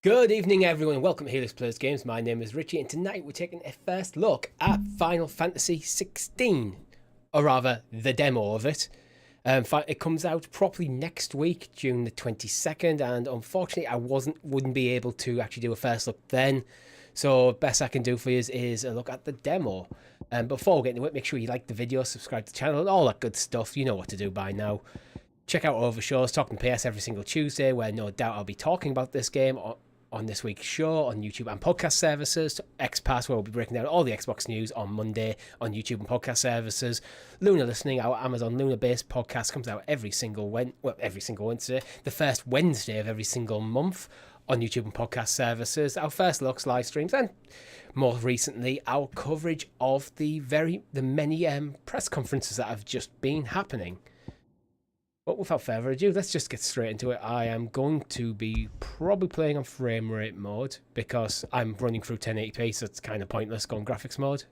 Good evening, everyone, and welcome to Helix Players Games. My name is Richie, and tonight we're taking a first look at Final Fantasy XVI, or rather, the demo of it. It comes out properly next week, June the 22nd, and unfortunately, I wouldn't be able to actually do a first look then. So, best I can do for you is a look at the demo. Before we get into it, make sure you like the video, subscribe to the channel, and all that good stuff. You know what to do by now. Check out our other shows, Talking PS every single Tuesday, where no doubt I'll be talking about this game on this week's show on YouTube and podcast services. XPass, where we'll be breaking down all the Xbox news on Monday on YouTube and podcast services. Luna Listening, our Amazon Luna-based podcast, comes out every single Wednesday, the first Wednesday of every single month on YouTube and podcast services. Our first looks, live streams, and more recently, our coverage of the many press conferences that have just been happening. But without further ado, let's just get straight into it. I am going to be probably playing on frame rate mode because I'm running through 1080p, so it's kind of pointless going graphics mode.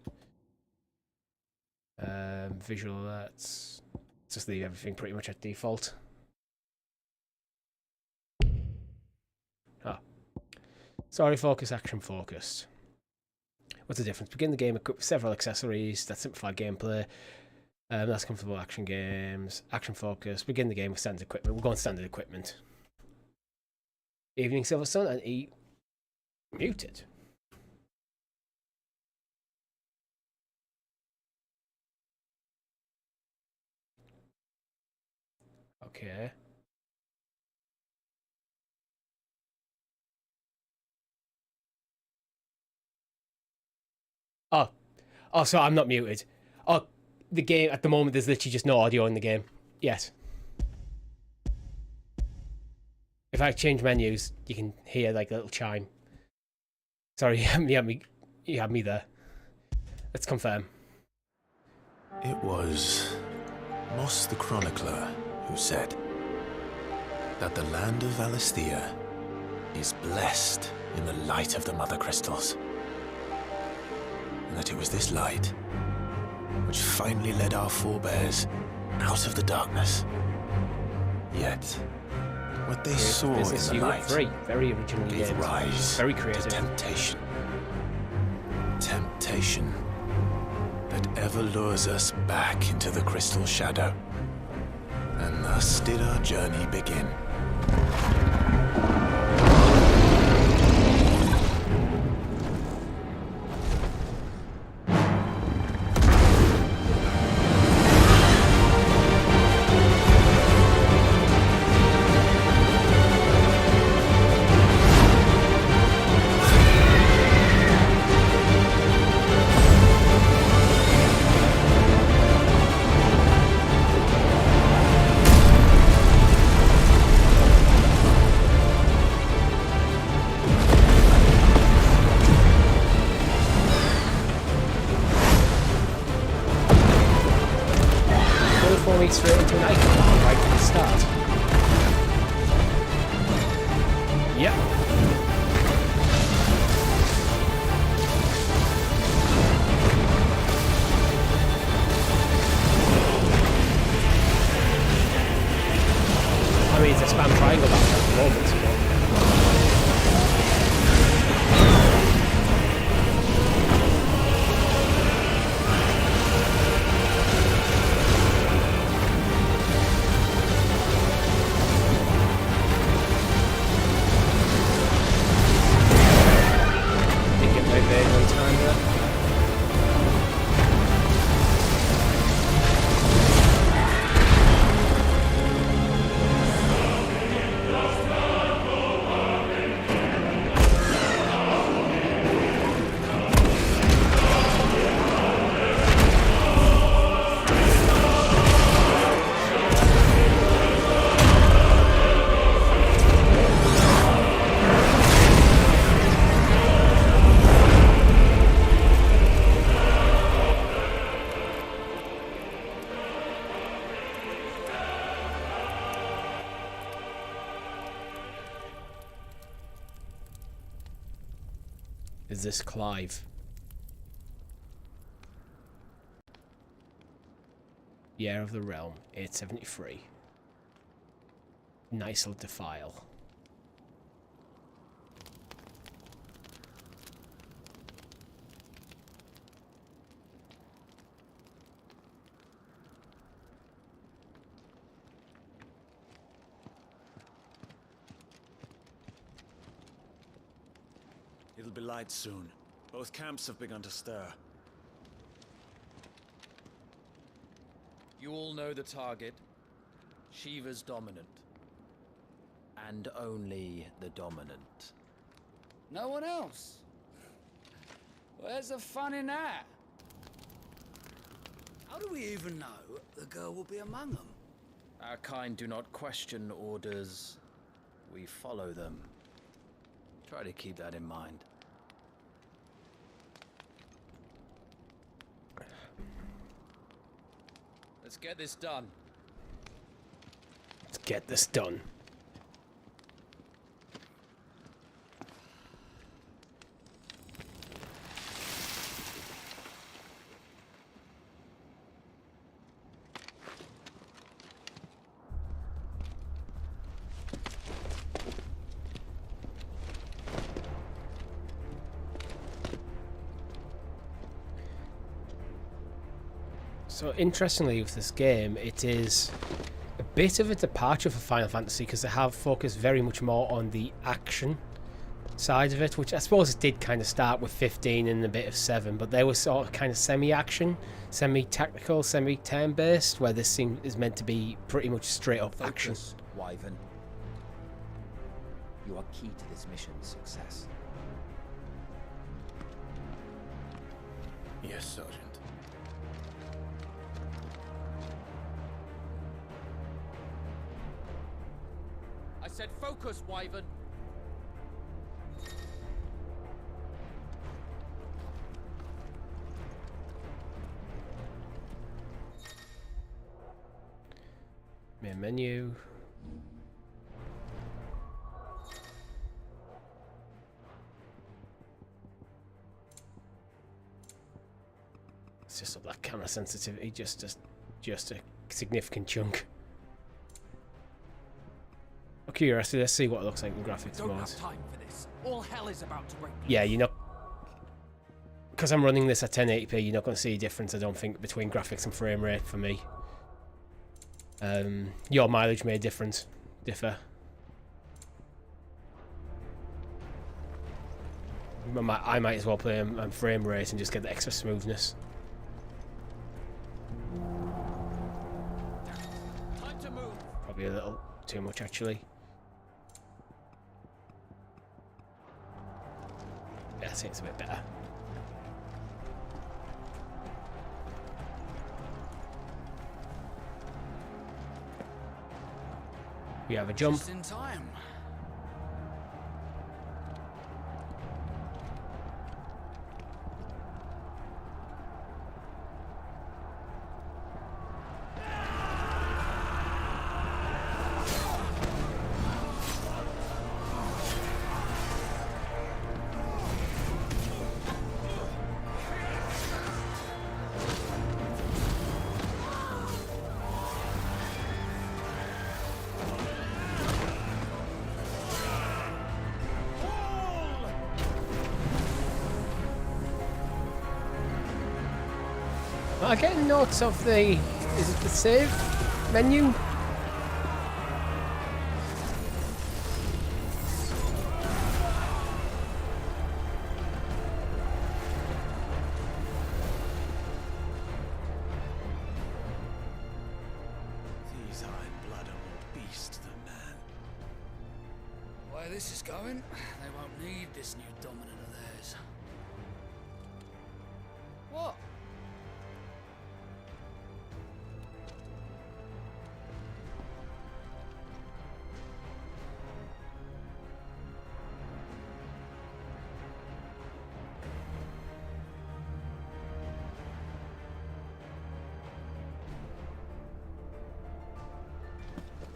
Visual alerts. Let's just leave everything pretty much at default. Story focus, action focused. What's the difference? Begin the game equipped with several accessories that simplify gameplay. That's comfortable action games. Action focus. Begin the game with standard equipment. We're going standard equipment. Evening Silver Sun and E. Muted. Okay. Oh, so I'm not muted. Oh. The game, at the moment, there's literally just no audio in the game. Yes. If I change menus, you can hear like a little chime. Sorry, you had me there. Let's confirm. It was Moss the Chronicler who said that the land of Valisthea is blessed in the light of the Mother Crystals. And that it was this light which finally led our forebears out of the darkness. Yet, what they saw in the light very original gave rise very creative. to temptation. Temptation that ever lures us back into the crystal shadow. And thus did our journey begin. Straight into an icon right from the start. Yep. I mean, it's a spam triangle back at the moment. Is this Clive? Year of the Realm, 873. Nice little defile. It'll be light soon. Both camps have begun to stir. You all know the target. Shiva's dominant. And only the dominant. No one else? Where's the fun in that? How do we even know the girl will be among them? Our kind do not question orders. We follow them. Try to keep that in mind. Let's get this done. Let's get this done. So interestingly with this game, it is a bit of a departure for Final Fantasy because they have focused very much more on the action side of it, which I suppose it did kind of start with 15 and a bit of 7, but they were sort of kind of semi-action, semi-tactical, semi-turn-based, where this thing is meant to be pretty much straight-up action. Focus, Wyvern. You are key to this mission's success. Yes, Sergeant. I said focus, Wyvern. Main menu. It's just up that camera sensitivity, just a significant chunk. I'm curious, let's see what it looks like in graphics Don't mode. have time for this. All hell is about to break loose. Yeah, you're not, because I'm running this at 1080p, you're not going to see a difference, I don't think, between graphics and frame rate for me. Your mileage may differ. I might as well play on frame rate and just get the extra smoothness. Time to move. Probably a little too much, actually. Yeah, I think it's a bit better. We have a jump. Just in time. I get notes of the... Is it the save menu? These Iron-blooded will beast the man. Where this is going, they won't need this new dominant of theirs. What?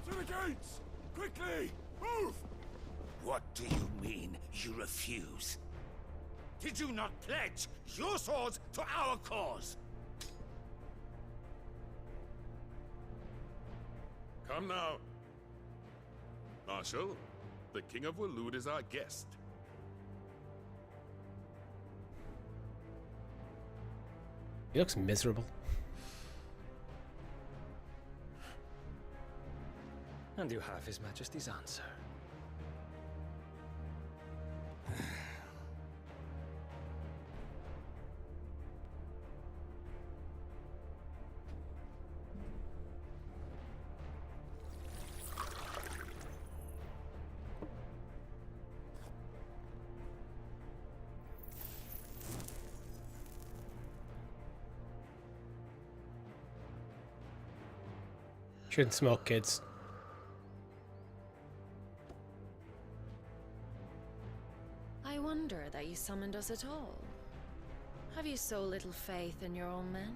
Through the gates! Quickly! Move! What do you mean, you refuse? Did you not pledge your swords to our cause? Come now. Marshal, the King of Waloed is our guest. He looks miserable. And you have His Majesty's answer. Shouldn't smoke, kids. I wonder that you summoned us at all. Have you so little faith in your own men?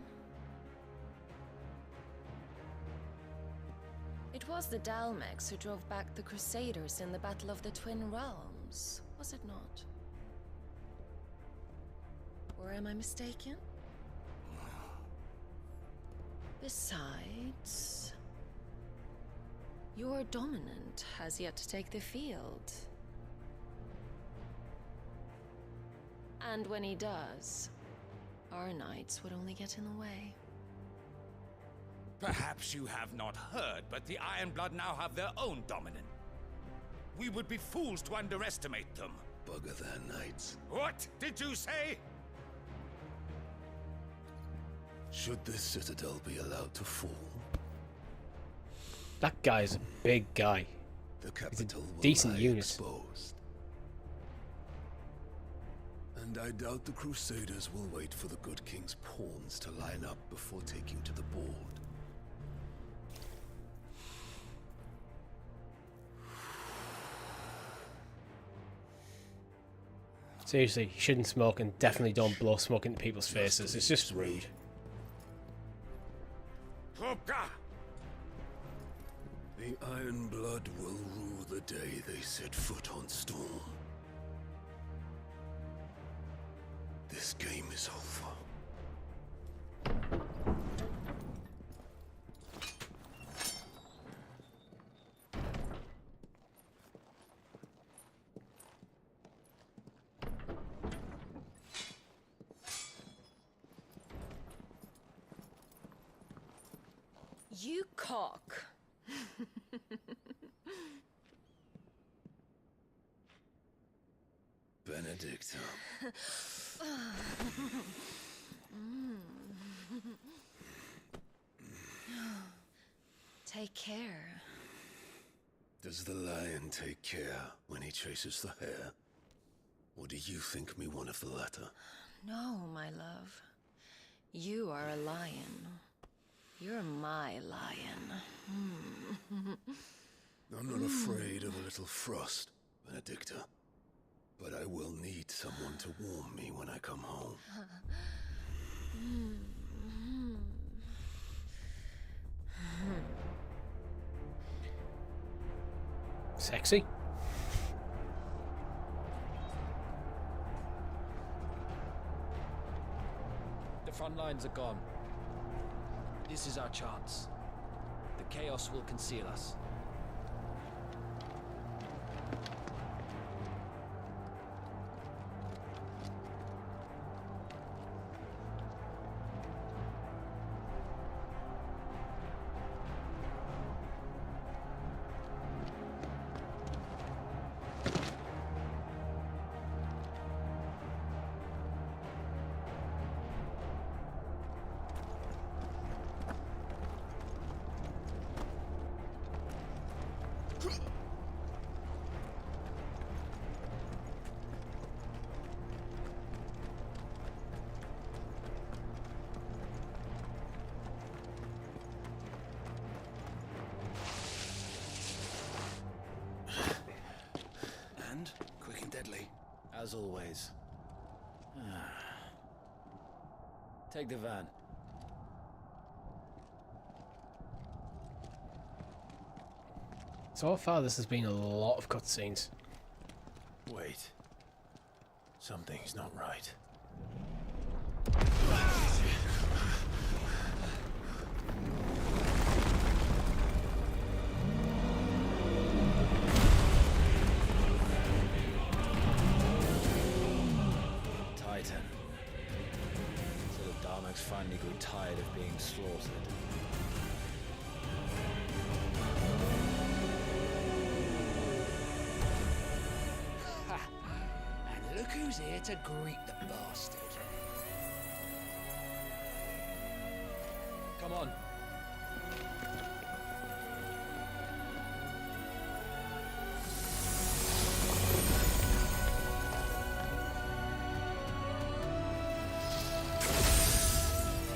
It was the Dalmex who drove back the Crusaders in the Battle of the Twin Realms, was it not? Or am I mistaken? Besides, your dominant has yet to take the field. And when he does, our knights would only get in the way. Perhaps you have not heard, but the Ironblood now have their own dominant. We would be fools to underestimate them. Bugger their knights. What did you say? Should this citadel be allowed to fall, That guy's a big guy. the capital will decent lie unit. exposed. And I doubt the Crusaders will wait for the good king's pawns to line up before taking to the board. Seriously, you shouldn't smoke, and definitely don't blow smoke into people's faces. It's just rude. Hopka! The Ironblood will rue the day they set foot on Storm. This game is over. You cock. Benedicta. Take care. Does the lion take care when he chases the hare? Or do you think me one of the latter? No, my love. You are a lion. You're my lion. I'm not afraid of a little frost, Benedicta. But I will need someone to warm me when I come home. Sexy. The front lines are gone. This is our chance. The chaos will conceal us. And quick and deadly. As always. Take the van. So far, this has been a lot of cutscenes. Wait. Something's not right. Titan. So the Dalmex finally grew tired of being slaughtered. And look who's here to greet the bastard. Come on.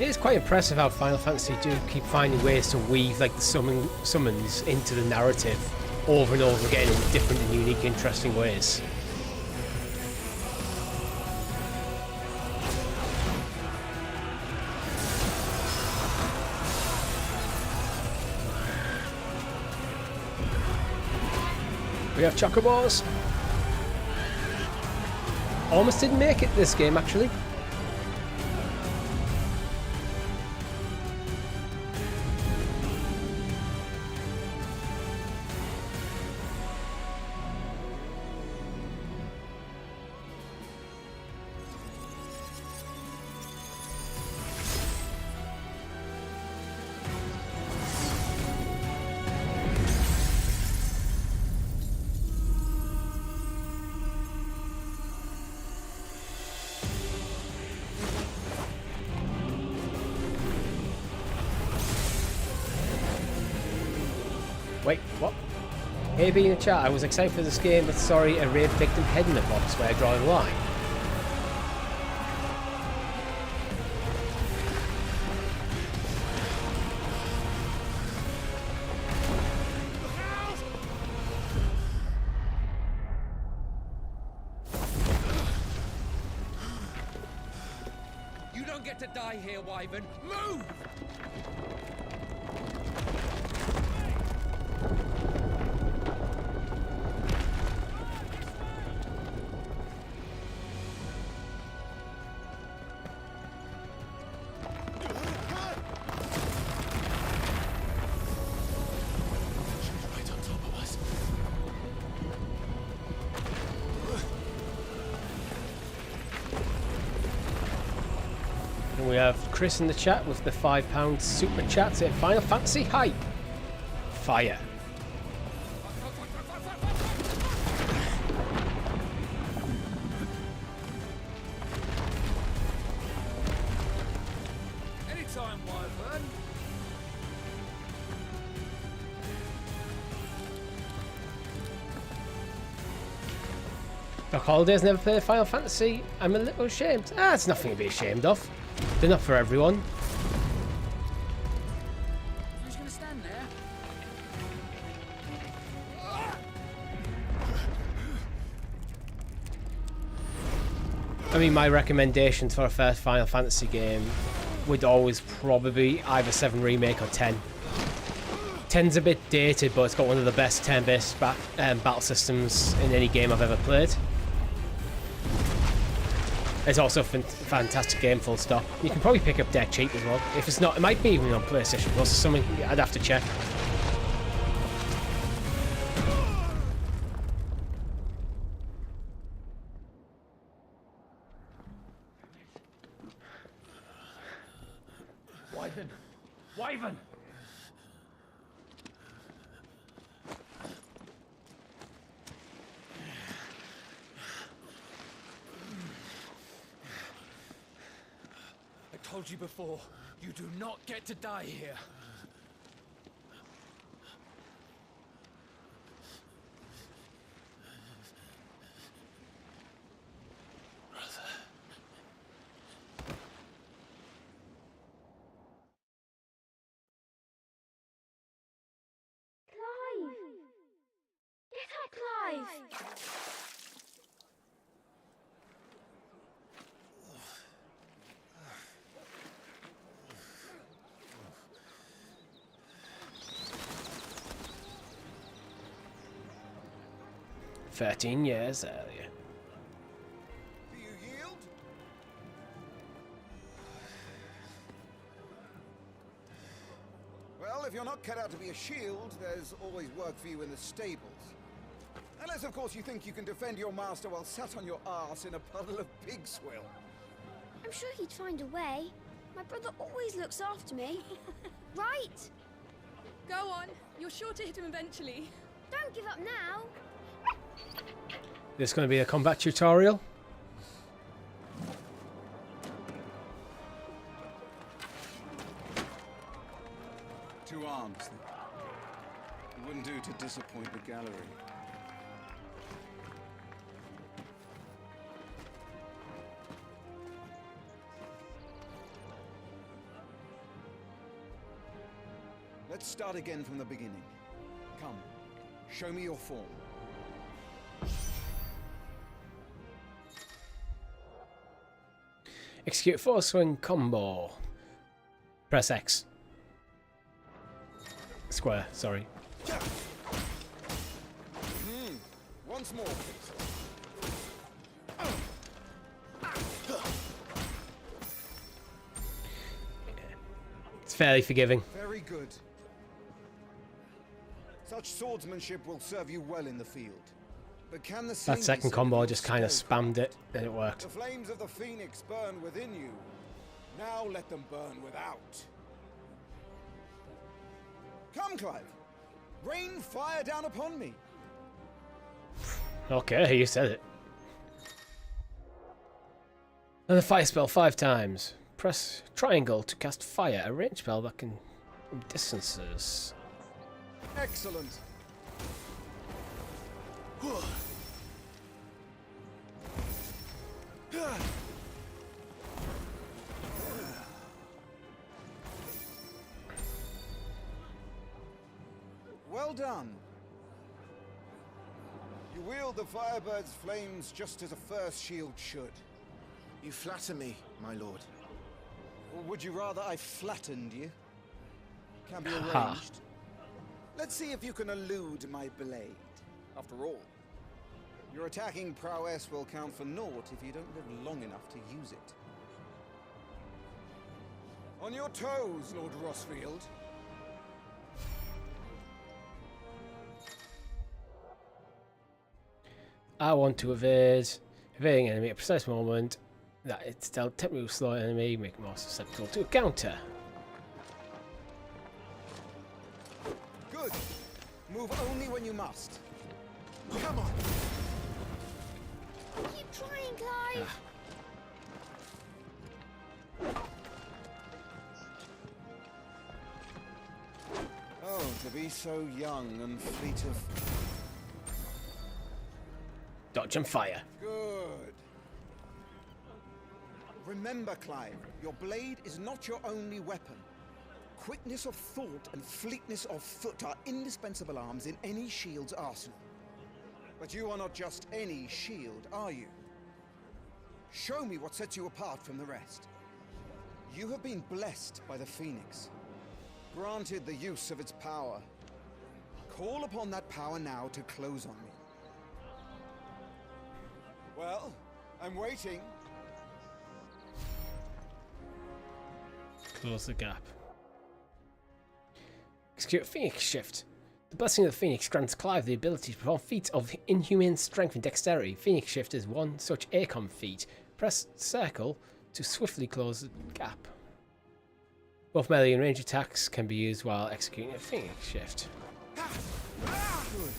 It is quite impressive how Final Fantasy do keep finding ways to weave like the summons into the narrative over and over again in different and unique, interesting ways. We have chocobos. Almost didn't make it this game, actually. Wait, what? AB in the chat, I was excited for this game, but sorry, a rape victim head in the box where I draw the line. You don't get to die here, Wyvern. Move! And we have Chris in the chat with the £5 super chat saying Final Fantasy hype. Fire. Anytime, Wyvern. Doc Holiday's never played Final Fantasy. I'm a little ashamed. It's nothing to be ashamed of. They're not for everyone. I'm just gonna stand there. I mean, my recommendations for a first Final Fantasy game would always probably be either 7 Remake or 10. 10's a bit dated, but it's got one of the best turn-based battle systems in any game I've ever played. It's also a fantastic game, full stop. You can probably pick up Deck cheap as well. If it's not, it might be even on PlayStation Plus or something. I'd have to check. Wyvern! Wyvern! I told you before, you do not get to die here. Clive! Get up, Clive! "13 years earlier." Do you yield? Well, if you're not cut out to be a shield, there's always work for you in the stables. Unless, of course, you think you can defend your master while sat on your arse in a puddle of pig swill. I'm sure he'd find a way. My brother always looks after me. Right? Go on. You're sure to hit him eventually. Don't give up now. This is going to be a combat tutorial. Two arms. It wouldn't do to disappoint the gallery. Let's start again from the beginning. Come, show me your form. Execute force swing combo. Press X. Square, sorry. Once more, please. It's fairly forgiving. Very good. Such swordsmanship will serve you well in the field. But can the That second combo I just kind of spammed it, then it worked. The flames of the Phoenix burn within you. Now let them burn without. Come, Clive. Rain fire down upon me. Okay, you said it. And the fire spell 5 times. Press triangle to cast fire, a range spell that can distances. Excellent. Well done. You wield the Firebird's flames just as a first shield should. You flatter me, my lord. Or would you rather I flattened you? Can be Ha. arranged. Let's see if you can elude my blade. After all, your attacking prowess will count for naught if you don't live long enough to use it. On your toes, Lord Rossfield. I want to evade. Evading enemy at a precise moment that it's dealt temporarily slow enemy, make more susceptible to a counter. Good. Move only when you must. Come on. Keep trying, Clive. Oh, to be so young and fleet of... Dodge and fire. Good. Remember, Clive, your blade is not your only weapon. Quickness of thought and fleetness of foot are indispensable arms in any shield's arsenal. But you are not just any shield, are you? Show me what sets you apart from the rest. You have been blessed by the Phoenix, granted the use of its power. Call upon that power now to close on me. Well, I'm waiting. Close the gap. Execute Phoenix Shift. The blessing of the Phoenix grants Clive the ability to perform feats of inhuman strength and dexterity. Phoenix Shift is one such ACOM feat. Press circle to swiftly close the gap. Both melee and range attacks can be used while executing a Phoenix Shift. Good.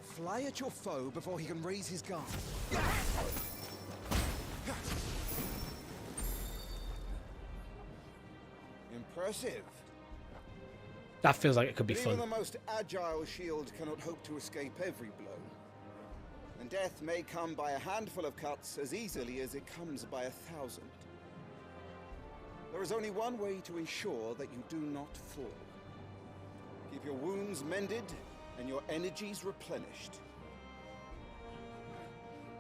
Fly at your foe before he can raise his guard. Impressive. That feels like it could be But fun. even the most agile shield cannot hope to escape every blow. And death may come by a handful of cuts as easily as it comes by 1,000. There is only one way to ensure that you do not fall. Keep your wounds mended and your energies replenished.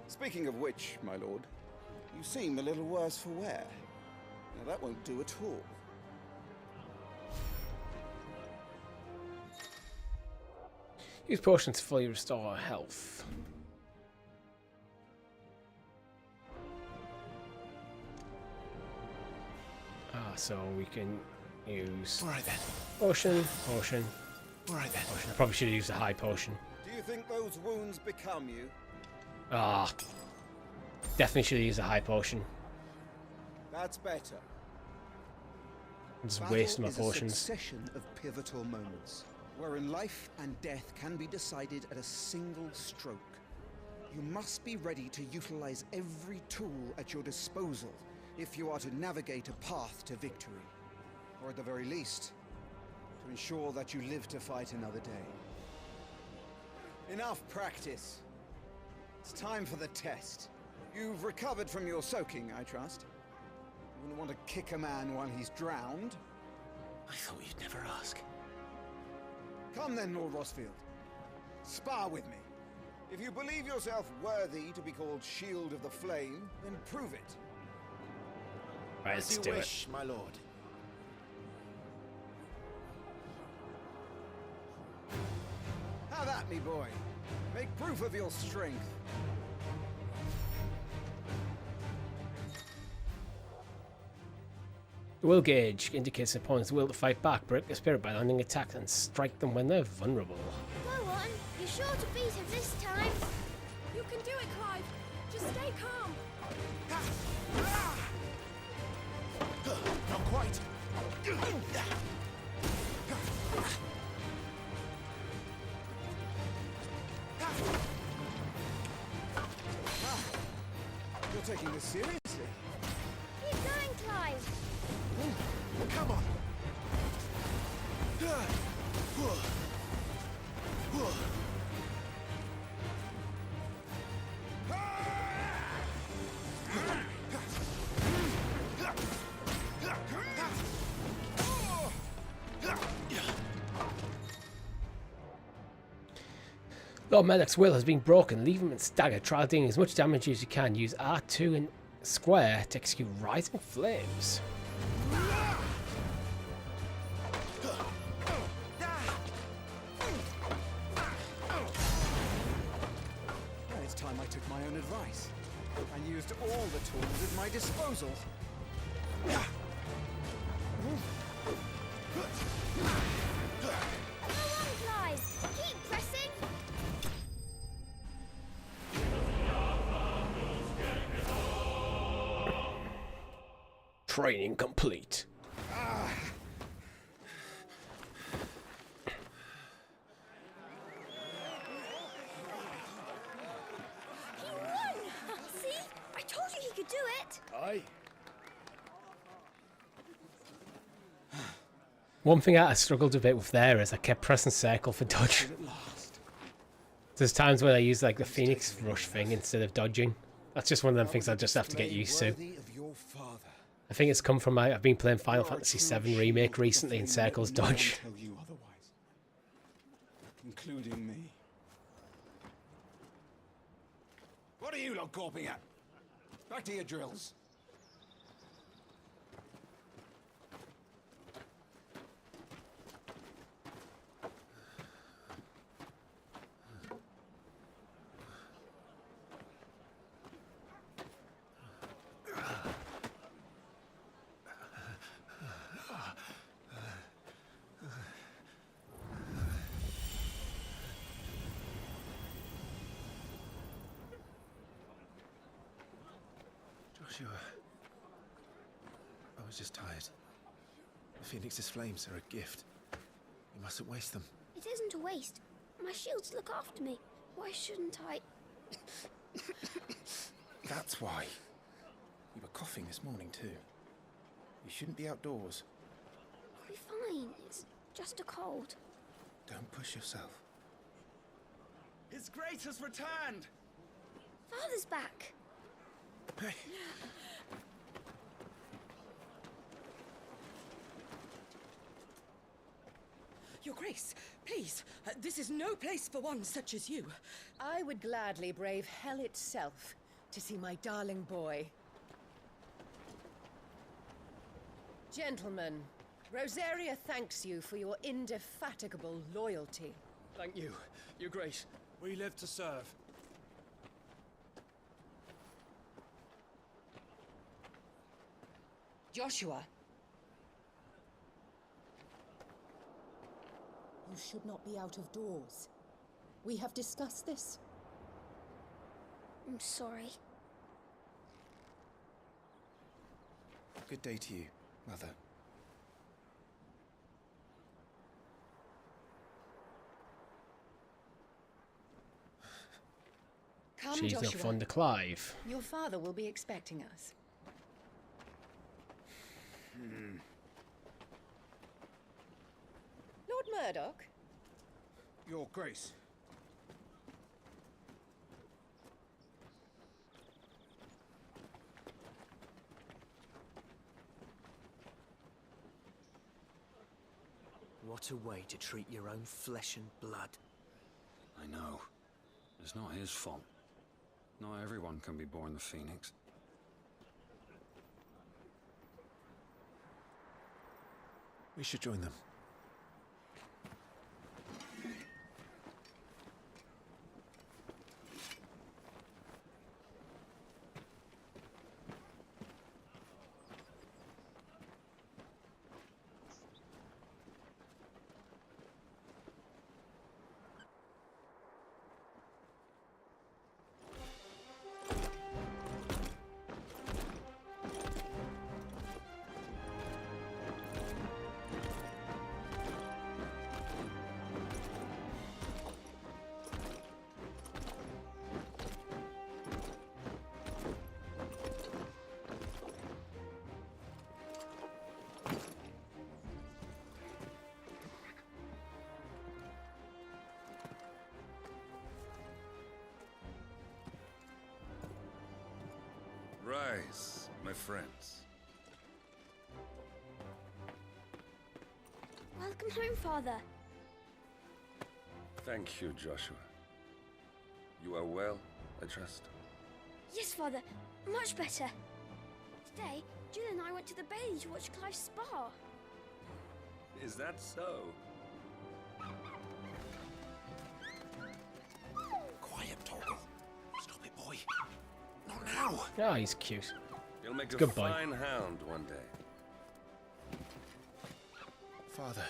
Speaking of which, my lord, you seem a little worse for wear. Now that won't do at all. Use potions to fully restore health. So we can use All right then. potion. All right then. I probably should have used a high potion. Do you think those wounds become you? Definitely should have used a high potion. That's better. I'm just Battle wasting my is potions. a succession of pivotal moments, wherein life and death can be decided at a single stroke. You must be ready to utilize every tool at your disposal if you are to navigate a path to victory. Or at the very least, to ensure that you live to fight another day. Enough practice. It's time for the test. You've recovered from your soaking, I trust. You wouldn't want to kick a man while he's drowned. I thought you'd never ask. Come then, Lord Rosfield. Spar with me. If you believe yourself worthy to be called Shield of the Flame, then prove it. Right, As let's you do wish, my lord. How that, me boy? Make proof of your strength. The will gauge indicates an opponent's will to fight back. Break the spirit by landing attacks and strike them when they're vulnerable. Go on. You're sure to beat him this time. You can do it, Clive. Just stay calm. Not quite. You're taking this seriously. Keep going, Clive. Come on. Lord Medoc's will has been broken. Leave him in stagger. Try dealing as much damage as you can. Use R2 and square to execute rising flames. Well, it's time I took my own advice and used all the tools at my disposal. Go on, Clive. Keep pressing. Training complete. He won! See? I told you he could do it. Aye. One thing I struggled a bit with there is I kept pressing circle for dodge. There's times when I use like the Phoenix Rush thing instead of dodging. That's just one of them things I just have to get used to. Worthy of your father. I think it's come from I've been playing Final Fantasy VII Remake recently and circles No one dodge. tell you otherwise, including me. What are you lot gawping at? Back to your drills. Joshua, I was just tired. The Phoenix's flames are a gift. You mustn't waste them. It isn't a waste. My shields look after me. Why shouldn't I? That's why. You were coughing this morning too. You shouldn't be outdoors. I'll be fine. It's just a cold. Don't push yourself. His Grace has returned. Father's back. Hey. Your Grace, please, this is no place for one such as you. I would gladly brave hell itself to see my darling boy. Gentlemen, Rosaria thanks you for your indefatigable loyalty. Thank you, Your Grace. We live to serve. Joshua. You should not be out of doors. We have discussed this. I'm sorry. Good day to you, Mother. Come, She's Joshua. not fond of Clive. Your father will be expecting us. Lord Murdoch? Your Grace. What a way to treat your own flesh and blood. I know. It's not his fault. Not everyone can be born the Phoenix. We should join them. Rise, my friends. Welcome home, Father. Thank you, Joshua. You are well, I trust? Yes, Father. Much better. Today, Jill and I went to the Bailey to watch Clive's spa. Is that so? Quiet, Toggle. Stop it, boy. Not now. Ah, he's cute. You'll make a Good boy. fine hound one day. Father.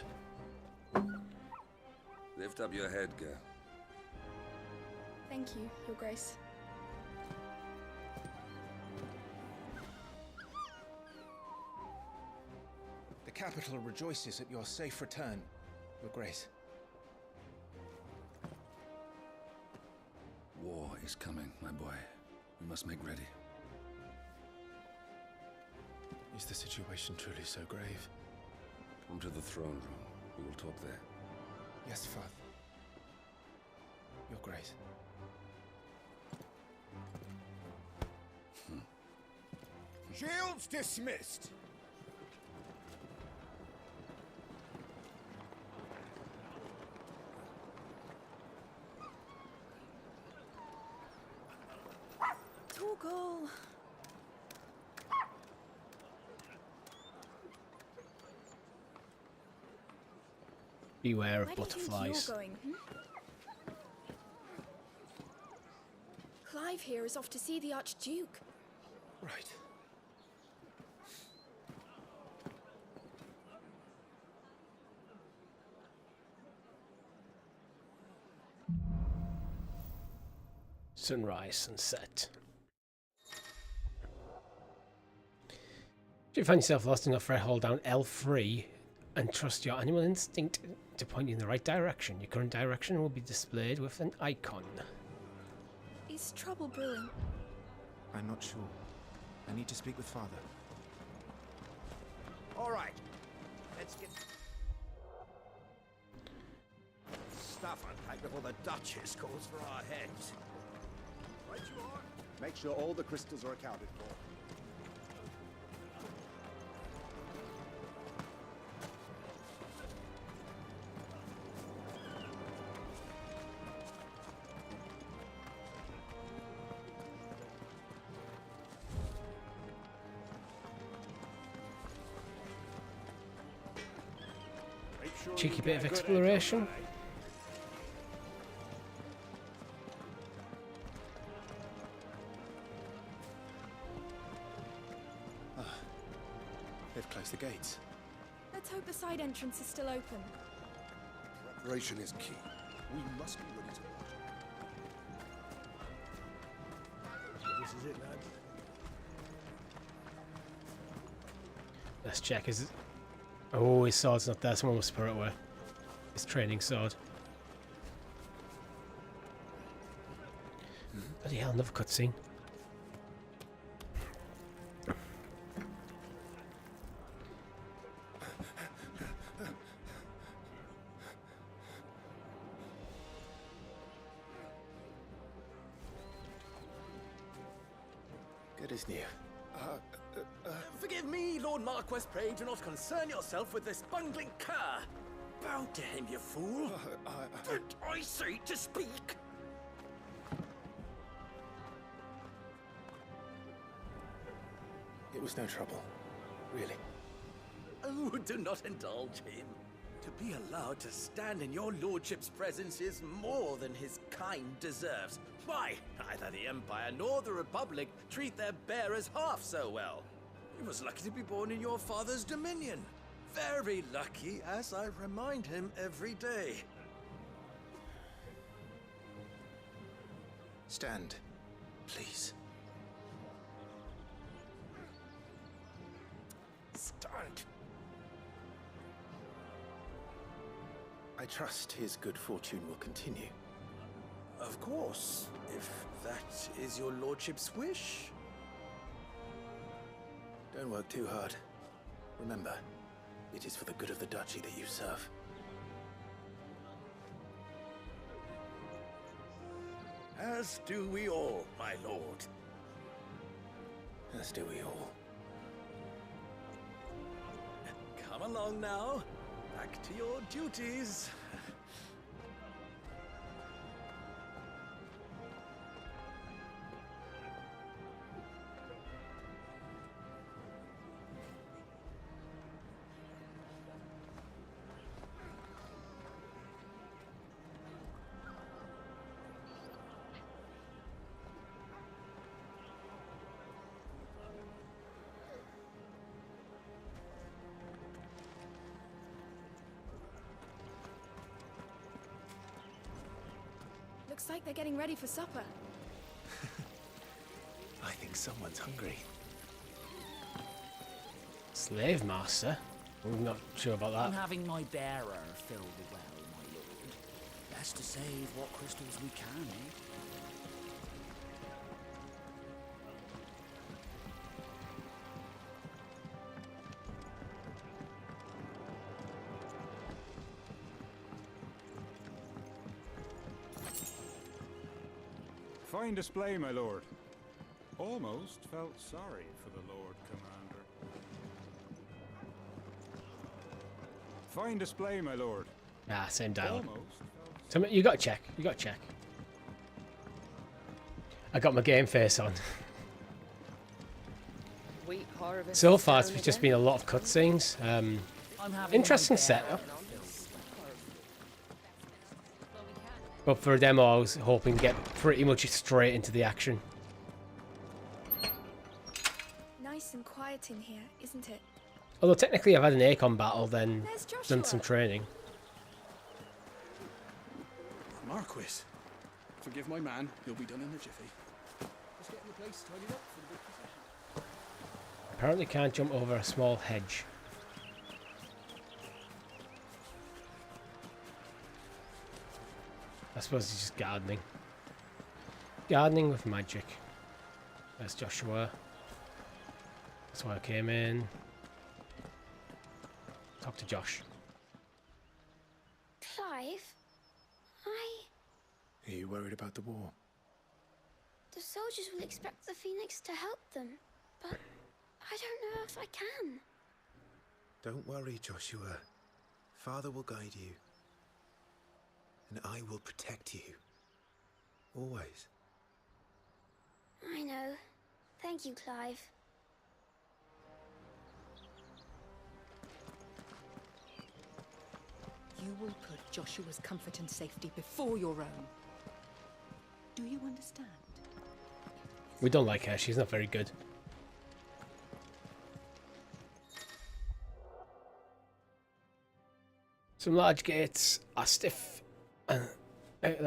Lift up your head, girl. Thank you, Your Grace. The capital rejoices at your safe return, Your Grace. War is coming, my boy. We must make ready. Is the situation truly so grave? Come to the throne room. We will talk there. Yes, Father. Your Grace. Shields dismissed. Torgal. Beware of Where do you think butterflies. you're going? Clive here is off to see the Archduke. Right. Sunrise, sunset. If you find yourself lost in a threat, hold down L3 and trust your animal instinct to point you in the right direction. Your current direction will be displayed with an icon. Is trouble brewing? I'm not sure. I need to speak with Father. All right. Let's get stuff unpacked before the Duchess calls for our heads. Right you are. Make sure all the crystals are accounted for. Cheeky bit of exploration. They've closed the gates. Let's hope the side entrance is still open. Preparation is key. We must be ready to launch. This is it, lads. Let's check. Is it? Oh, his sword's not there. Someone must put it away. His training sword. Bloody hell, another cutscene. Good as new. Forgive me, Lord Marquess, pray do not concern yourself with this bungling cur. Bow to him, you fool! Did I say to speak? It was no trouble, really. Oh, do not indulge him. To be allowed to stand in your lordship's presence is more than his kind deserves. Why, neither the Empire nor the Republic treat their bearers half so well. He was lucky to be born in your father's dominion. Very lucky, as I remind him every day. Stand, please. Stand. I trust his good fortune will continue. Of course, if that is your lordship's wish. Don't work too hard. Remember, it is for the good of the duchy that you serve. As do we all, my lord. As do we all. Come along now. Back to your duties. Looks like they're getting ready for supper. I think someone's hungry. Slave master? I'm not sure about I'm that. having my bearer fill the well, my lord. Best to save what crystals we can, eh? Fine display, my lord. Almost felt sorry for the Lord Commander. Fine display, my lord. Ah, same dialogue. Almost. So you got to check. You got to check. I got my game face on. Wheat harvest So far, it's down just again. been a lot of cutscenes. Interesting setup. But for a demo, I was hoping to get pretty much straight into the action. Nice and quiet in here, isn't it? Although technically I've had an Acon battle, then There's done Joshua. some training. Marquis, forgive my man. He'll be done in a jiffy. Just getting the place tidied up for the big procession. Apparently can't jump over a small hedge. I suppose it's just gardening. Gardening with magic. There's Joshua. That's why I came in. Talk to Josh. Clive, Are you worried about the war? the soldiers will expect the Phoenix to help them, but I don't know if I can. Don't worry, Joshua. Father will guide you. And I will protect you. Always. I know. Thank you, Clive. You will put Joshua's comfort and safety before your own. Do you understand? We don't like her. She's not very good. Some large gates are stiff. Some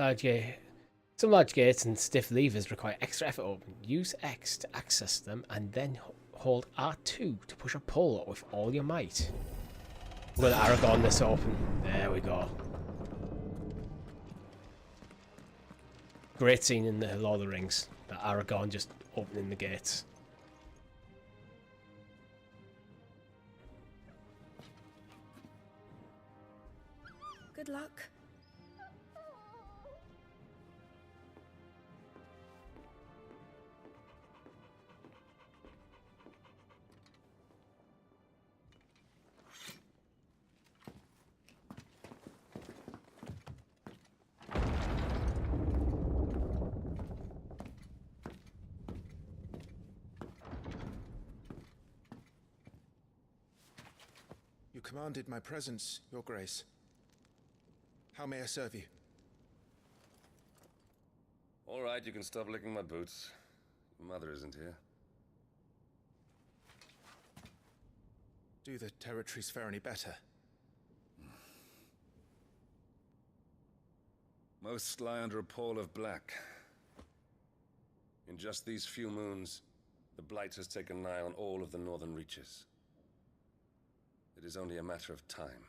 large gates and stiff levers require extra effort to open. Use X to access them and then hold R2 to push or pull with all your might. We're going to Aragon this open. There we go. Great scene in the Lord of the Rings. That Aragon just opening the gates. Good luck. commanded my presence, Your Grace. How may I serve you? All right, you can stop licking my boots. Your mother isn't here. Do the territories fare any better? Most lie under a pall of black. In just these few moons, the Blight has taken nigh on all of the northern reaches. It is only a matter of time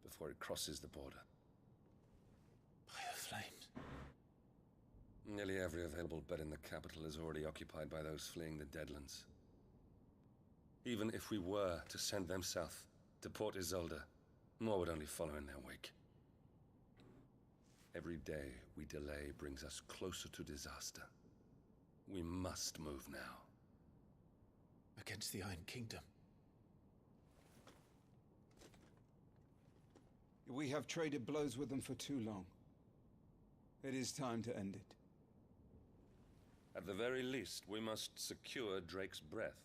before it crosses the border. By the flames. Nearly every available bed in the capital is already occupied by those fleeing the Deadlands. Even if we were to send them south to Port Isolde, more would only follow in their wake. Every day we delay brings us closer to disaster. We must move now. Against the Iron Kingdom. We have traded blows with them for too long. It is time to end it. At the very least, we must secure Drake's breath.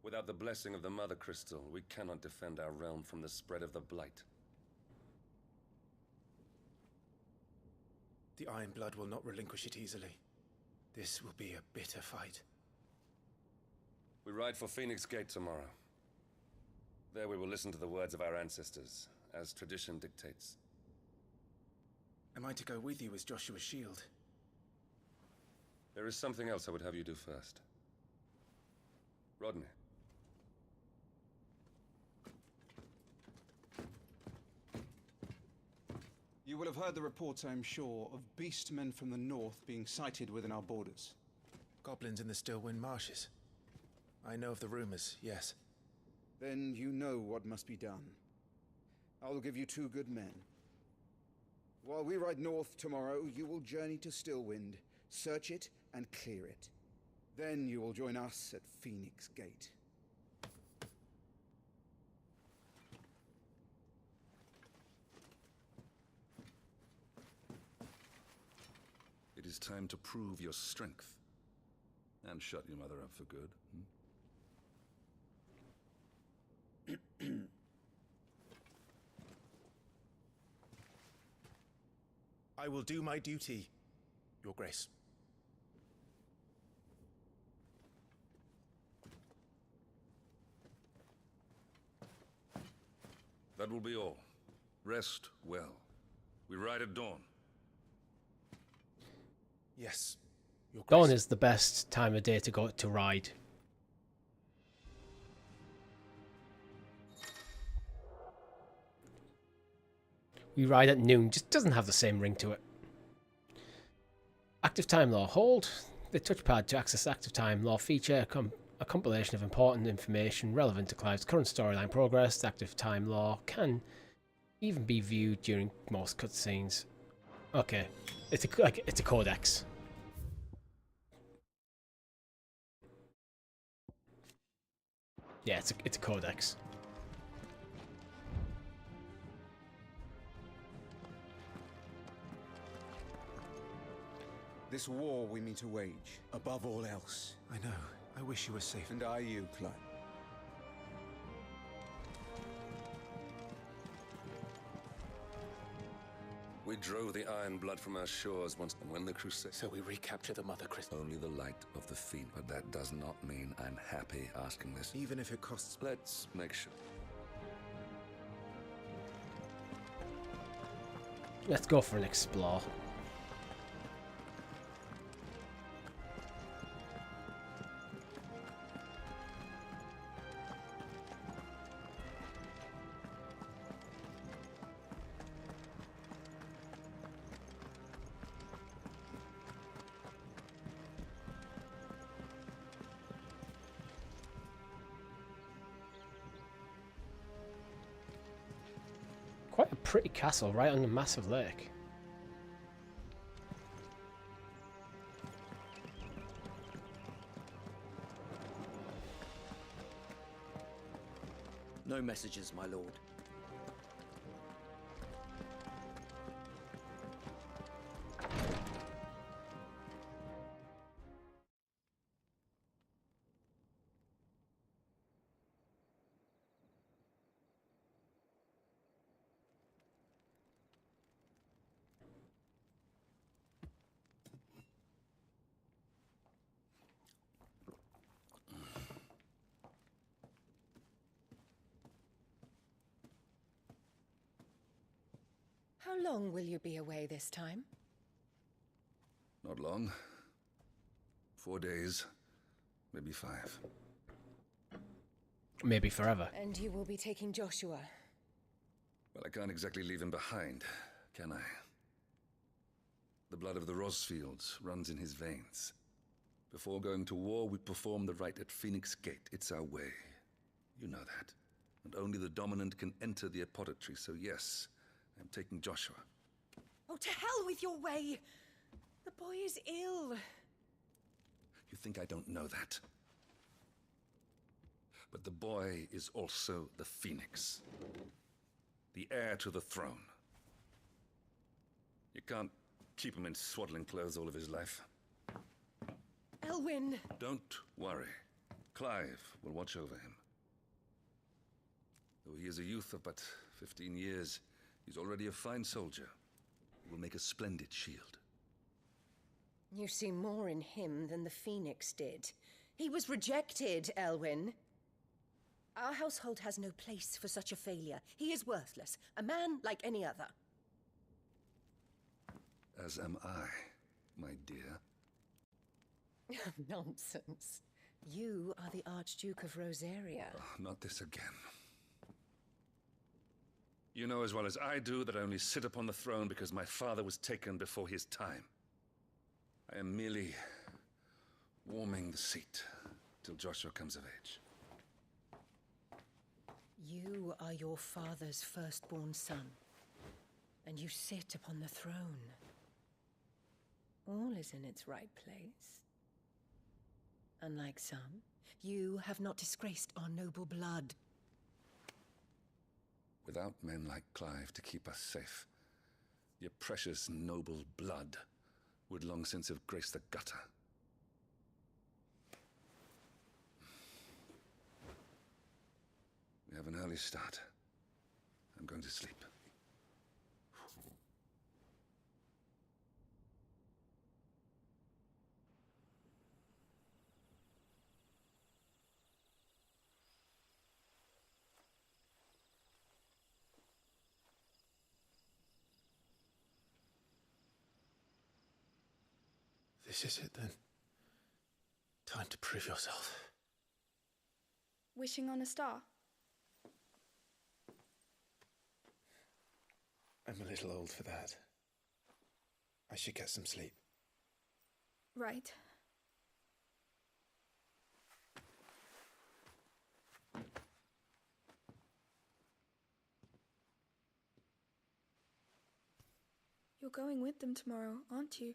Without the blessing of the Mother Crystal, we cannot defend our realm from the spread of the Blight. The Iron Blood will not relinquish it easily. This will be a bitter fight. We ride for Phoenix Gate tomorrow. There we will listen to the words of our ancestors, as tradition dictates. Am I to go with you as Joshua's shield? There is something else I would have you do first. Rodney. You will have heard the reports, I am sure, of beastmen from the north being sighted within our borders. Goblins in the Stillwind Marshes. I know of the rumors, yes. Then you know what must be done. I will give you 2 good men. While we ride north tomorrow, you will journey to Stillwind, search it and clear it. Then you will join us at Phoenix Gate. It is time to prove your strength. And shut your mother up for good. I will do my duty, Your Grace. That will be all. Rest well. We ride at dawn. Yes, Your Grace. Dawn is the best time of day to go to ride. We ride at noon, just doesn't have the same ring to it. Active time lore. Hold the touchpad to access active time lore feature, a compilation of important information relevant to Clive's current storyline progress. The active time lore can even be viewed during most cutscenes. Okay, it's a codex. Yeah, it's a codex. This war we mean to wage, above all else. I know. I wish you were safe. And are you, Clive? We drove the Iron Blood from our shores once, and when the Crusade... So we recapture the Mother Crystal. Only the light of the Fiend, but that does not mean I'm happy asking this. Even if it costs... Let's make sure. Let's go for an explore. Quite a pretty castle right on a massive lake. No messages, my lord. How long will you be away this time? Not long. 4 days, maybe 5. Maybe forever. And you will be taking Joshua. Well, I can't exactly leave him behind, can I? The blood of the Rosfields runs in his veins. Before going to war, we perform the rite at Phoenix Gate. It's our way. You know that. And only the dominant can enter the apothecary, so yes, I'm taking Joshua. Oh, to hell with your way! The boy is ill. You think I don't know that? But the boy is also the Phoenix. The heir to the throne. You can't keep him in swaddling clothes all of his life. Elwyn! Don't worry. Clive will watch over him. Though he is a youth of but 15 years, he's already a fine soldier. He will make a splendid shield. You see more in him than the Phoenix did. He was rejected, Elwyn. Our household has no place for such a failure. He is worthless, a man like any other. As am I, my dear. Nonsense. You are the Archduke of Rosaria. Oh, not this again. You know as well as I do that I only sit upon the throne because my father was taken before his time. I am merely warming the seat till Joshua comes of age. You are your father's firstborn son, and you sit upon the throne. All is in its right place. Unlike some, you have not disgraced our noble blood. Without men like Clive to keep us safe, your precious noble blood would long since have graced the gutter. We have an early start. I'm going to sleep. This is it then. Time to prove yourself. Wishing on a star? I'm a little old for that. I should get some sleep. Right. You're going with them tomorrow, aren't you?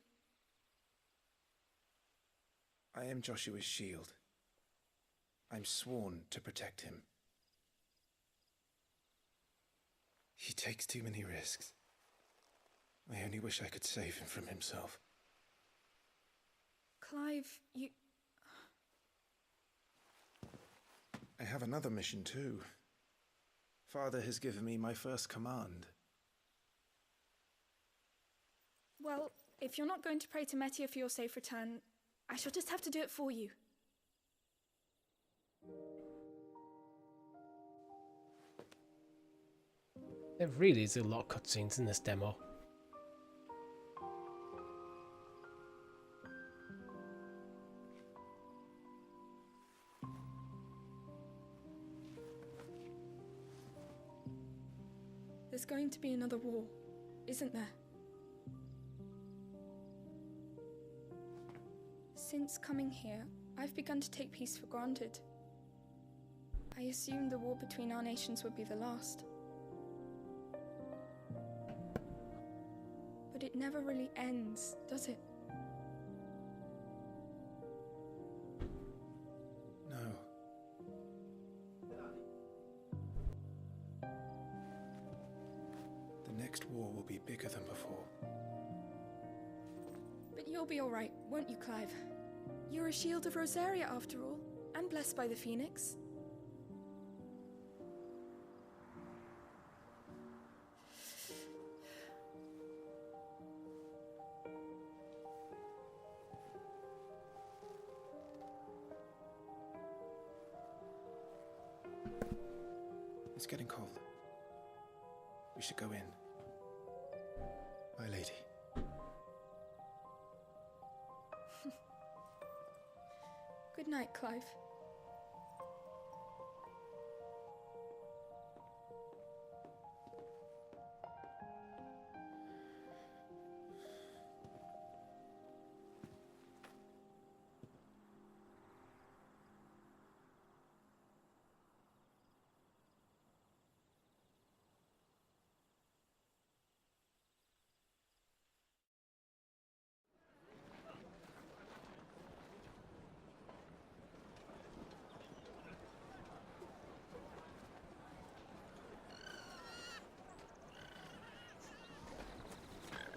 I am Joshua's shield. I'm sworn to protect him. He takes too many risks. I only wish I could save him from himself. Clive, you... I have another mission too. Father has given me my first command. Well, if you're not going to pray to Metia for your safe return, I shall just have to do it for you. There really is a lot of cutscenes in this demo. There's going to be another war, isn't there? Since coming here, I've begun to take peace for granted. I assumed the war between our nations would be the last. But it never really ends, does it? No. The next war will be bigger than before. But you'll be alright, won't you, Clive? You're a shield of Rosaria after all, and blessed by the Phoenix. It's getting cold. We should go in. My lady. Good night, Clive.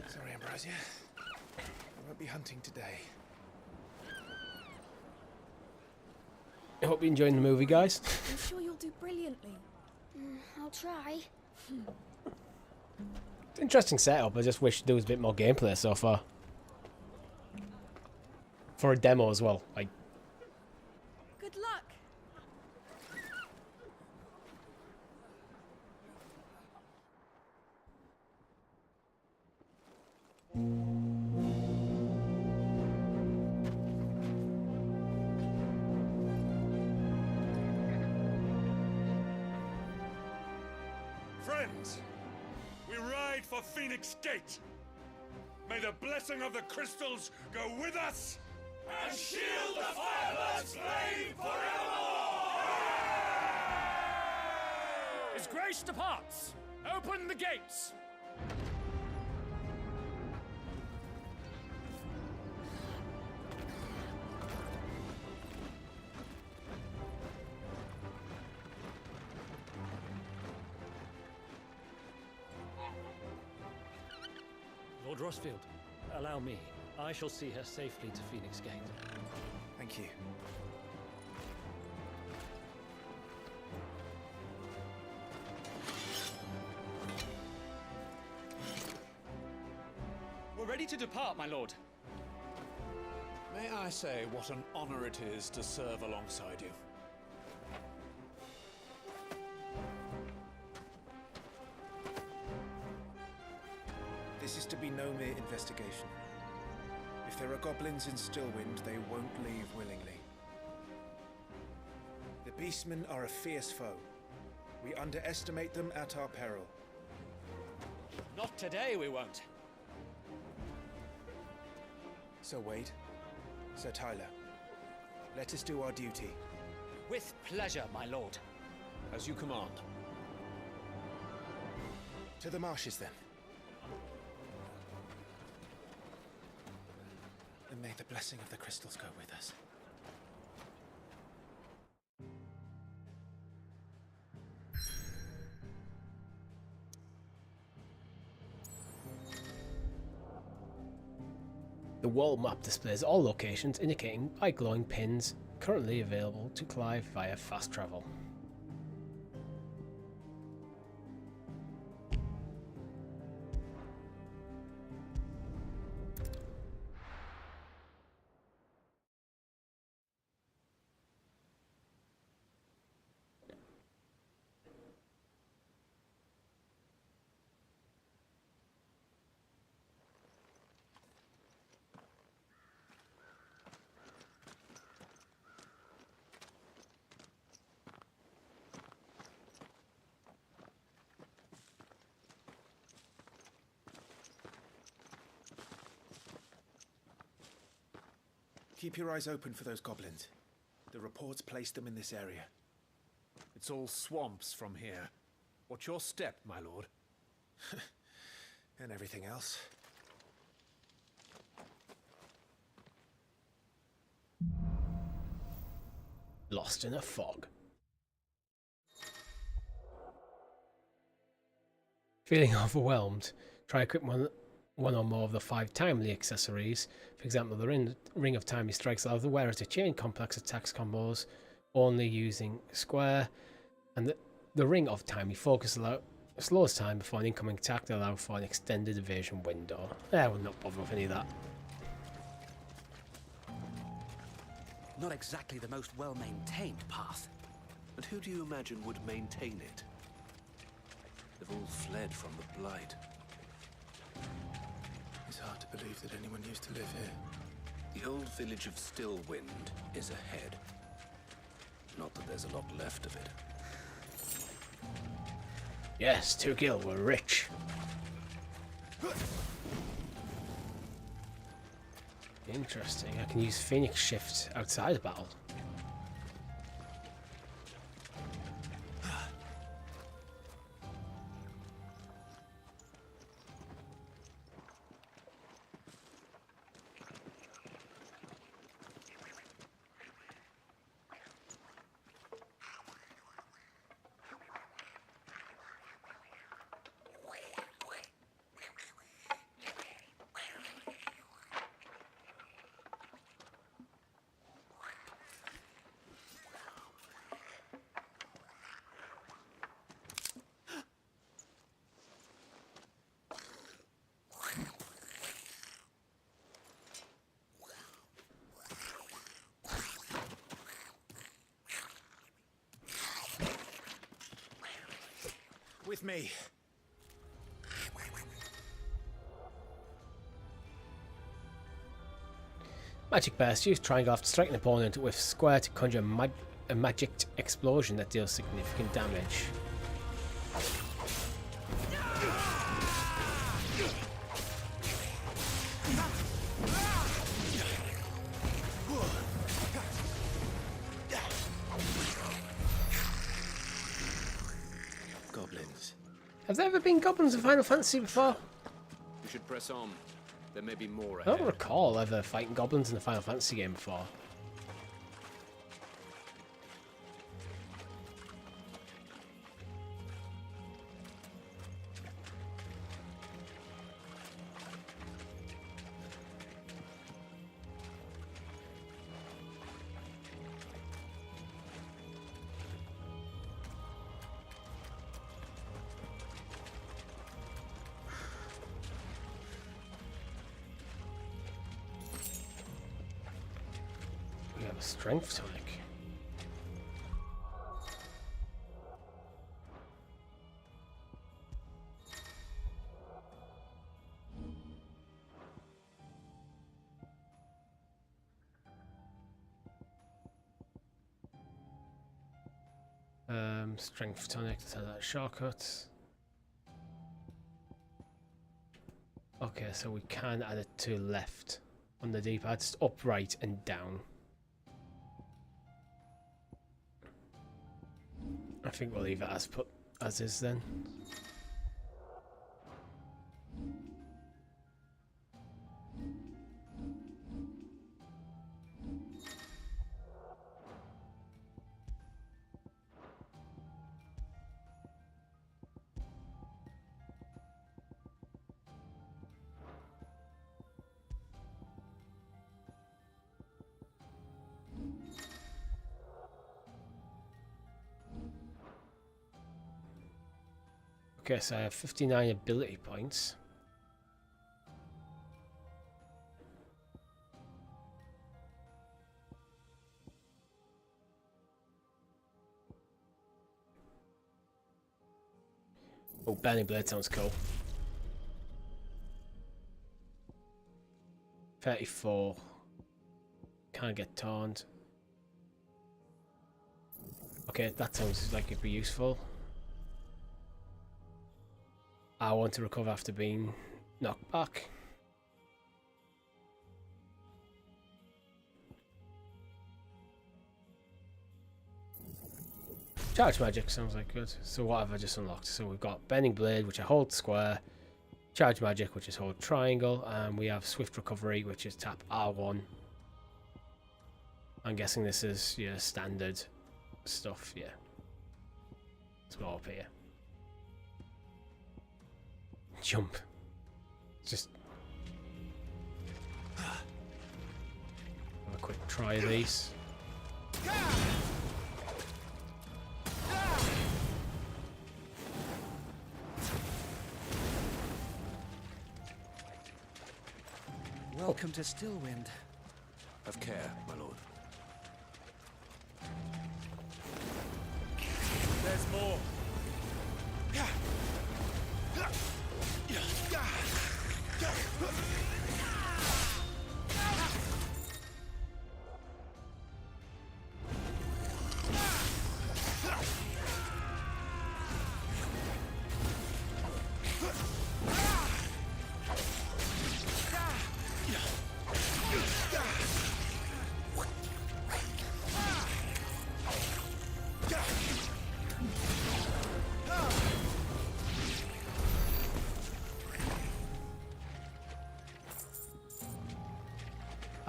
Sorry, Ambrosia. I won't be hunting today. I hope you're enjoying the movie, guys. I'm sure you'll do brilliantly. I'll try. Interesting setup. I just wish there was a bit more gameplay so far. For a demo as well. Like, Good luck. Friends, we ride for Phoenix Gate. May the blessing of the crystals go with us and shield the Firebird's flame forevermore! His Grace departs! Open the gates! Lord Rossfield, allow me. I shall see her safely to Phoenix Gate. Thank you. We're ready to depart, my lord. May I say what an honor it is to serve alongside you? This is to be no mere investigation. If there are goblins in Stillwind, they won't leave willingly. The Beastmen are a fierce foe. We underestimate them at our peril. Not today, we won't. Sir Wade, Sir Tyler, let us do our duty. With pleasure, my lord. As you command. To the marshes, then. And may the blessing of the crystals go with us. the wall map displays all locations, indicating by glowing pins currently available to Clive via fast travel. Keep your eyes open for those goblins. The reports placed them in this area. It's all swamps from here. Watch your step, my lord. And everything else. Lost in a fog. Feeling overwhelmed? Try equipping one or more of the 5 timely accessories. For example, the Ring of Timely Strikes allow the wearer to chain complex attacks combos only using square, and the Ring of Timely Focus slows time before an incoming attack to allow for an extended evasion window. I will not bother with any of that. Not exactly the most well-maintained path. And who do you imagine would maintain it? They've all fled from the Blight. to believe that anyone used to live here. The old village of Stillwind is ahead. Not that there's a lot left of it. Yes, 2 gil, we're rich. Interesting. I can use Phoenix Shift outside of battle. With me. Magic Burst. Use triangle after striking an opponent with square to conjure a magic explosion that deals significant damage. Have there ever been goblins in Final Fantasy before? We should press on. There may be more I ahead. don't recall ever fighting goblins in a Final Fantasy game before. Strength tonic. Strength tonic to tell that shortcuts. Okay, so we can add it to left on the D-pad, it's up, right, and down. I think we'll leave it as is then. Okay, so I have 59 ability points. Oh, Burning Blade sounds cool. 34. Can't get taunt. Okay, that sounds like it'd be useful. I want to recover after being knocked back. Charge magic sounds like good. So what have I just unlocked? So we've got Bending Blade, which I hold square. Charge magic, which is hold triangle. And we have Swift Recovery, which is tap R1. I'm guessing this is your standard stuff, yeah. Let's go up here. Jump. Just have a quick try of these. Welcome to Stillwind. Have care, my lord. There's more.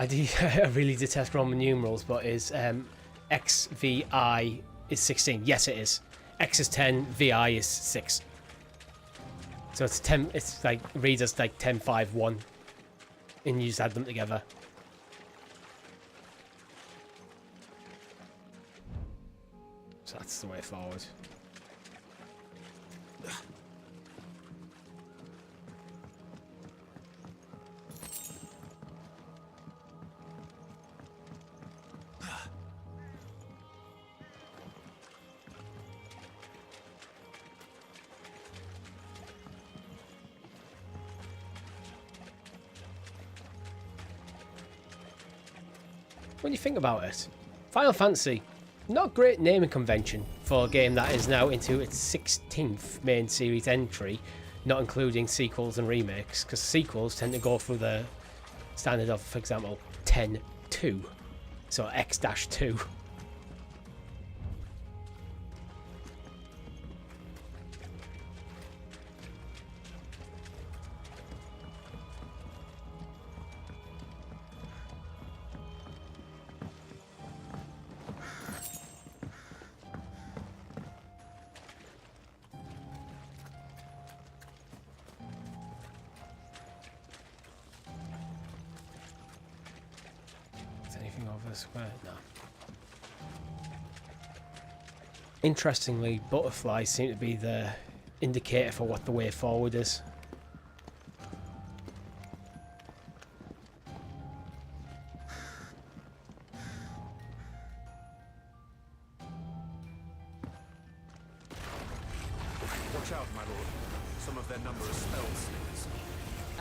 I really detest Roman numerals, but is XVI is 16? Yes, it is. X is 10, VI is 6. So it's 10. It's like reads as like 10, 5, 1, and you just add them together. So that's the way forward. When you think about it, Final Fantasy, not a great naming convention for a game that is now into its 16th main series entry, not including sequels and remakes, because sequels tend to go through the standard of, for example, 10-2, so X-2. No. Interestingly, butterflies seem to be the indicator for what the way forward is. Watch out, my lord. Some of their number are spell slingers.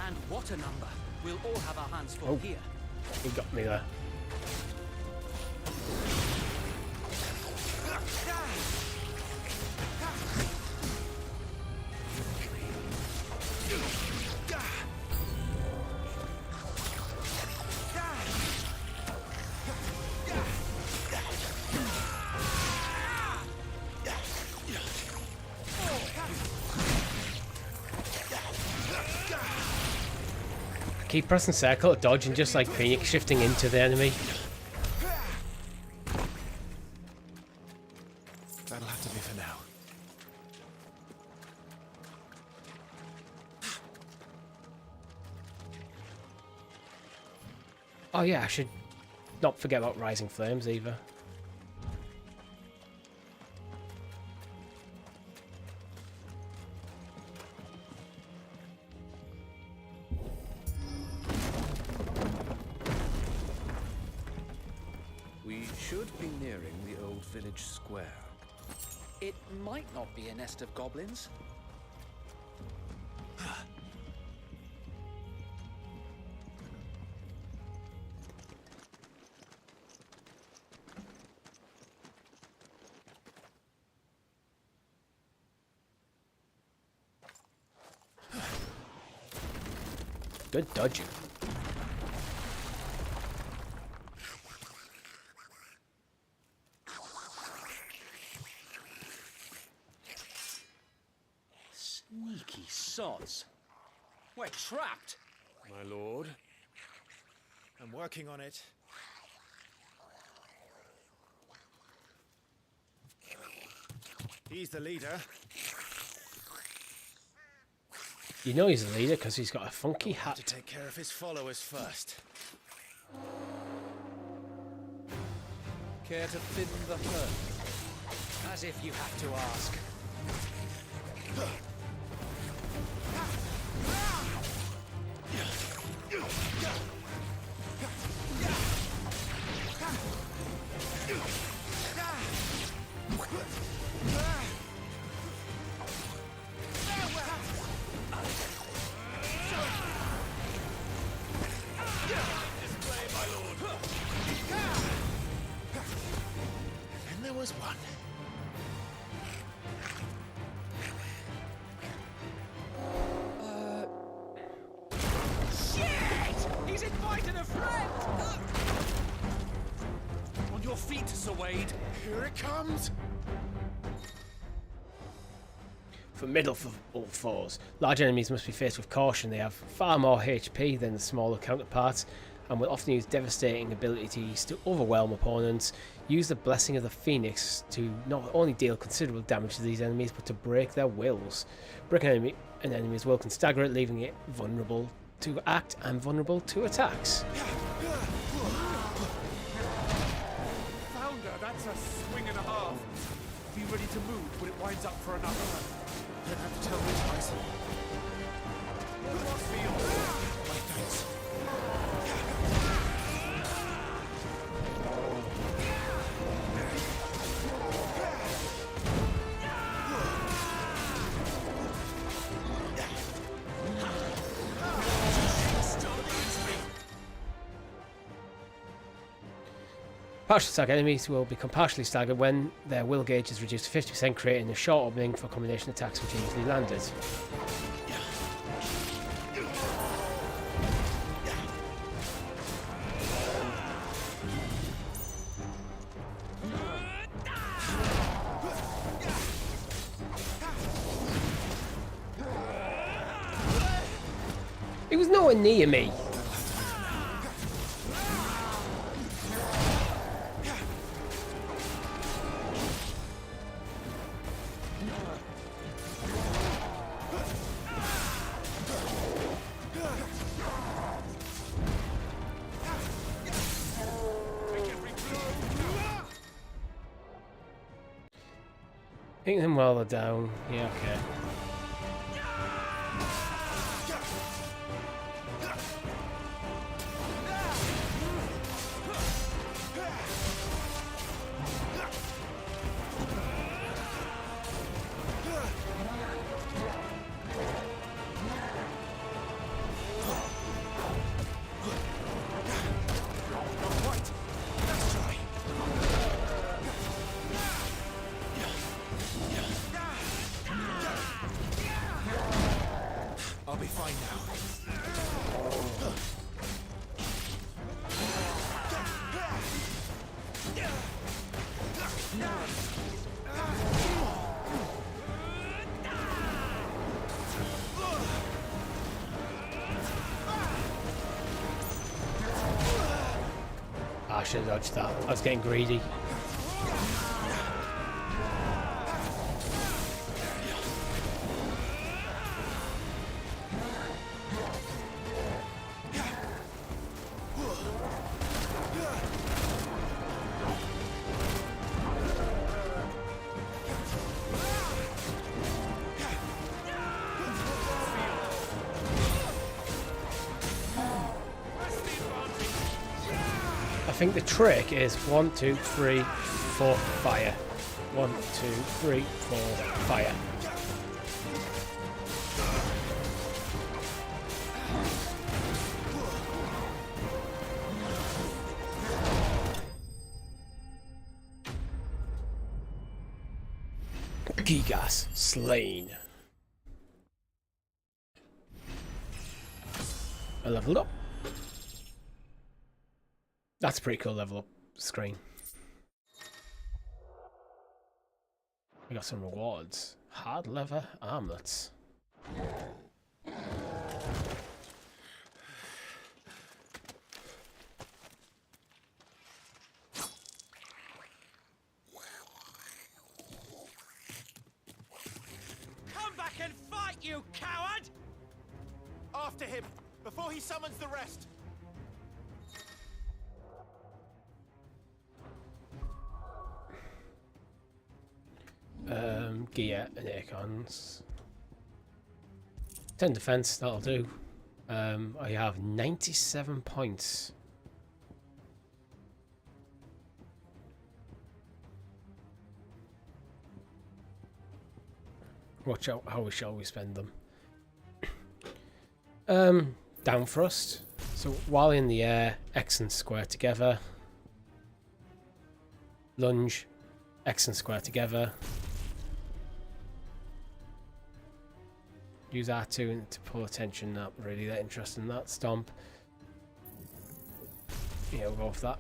And what a number! We'll all have our hands full here. He got me there. Keep pressing circle to dodge and just like Phoenix shifting into the enemy. That'll have to be for now. Oh yeah, I should not forget about Rising Flames either. We should be nearing the old village square. It might not be a nest of goblins. Good dodging. Sneaky sods. We're trapped. My lord, I'm working on it. He's the leader. You know he's the leader because he's got a funky hat. To take care of his followers first. Care to thin the herd? As if you have to ask. And there was one. Shit! He's invited a friend! On your feet, Sir Wade. Here it comes. Formidable foes. Large enemies must be faced with caution. They have far more HP than the smaller counterparts and will often use devastating abilities to overwhelm opponents. Use the Blessing of the Phoenix to not only deal considerable damage to these enemies, but to break their wills. Breaking an enemy's will can stagger it, leaving it vulnerable to act and vulnerable to attacks. Founder, that's a swing and a half. Be ready to move when it winds up for another. Don't have to tell me twice. My thanks. Partial stagger enemies will become partially staggered when their will gauge is reduced to 50%, creating a short opening for combination attacks which are usually landed. He was nowhere near me. Hit them while they're down. Yeah, okay. I'll be fine now. I should have dodged that. I was getting greedy. I think the trick is 1, 2, 3, 4, fire. 1, 2, 3, 4, fire. Gigas slain. I leveled up. That's a pretty cool level up screen. We got some rewards. Hard leather armlets. Come back and fight, you coward! After him, before he summons the rest. Gear and aircons. 10 defense, that'll do. I have 97 points. Watch out how shall we spend them. Down thrust. So while in the air, X and square together. Lunge, X and square together. Use R2 to pull attention, not really that interested in that. Stomp. Yeah, we'll go for that.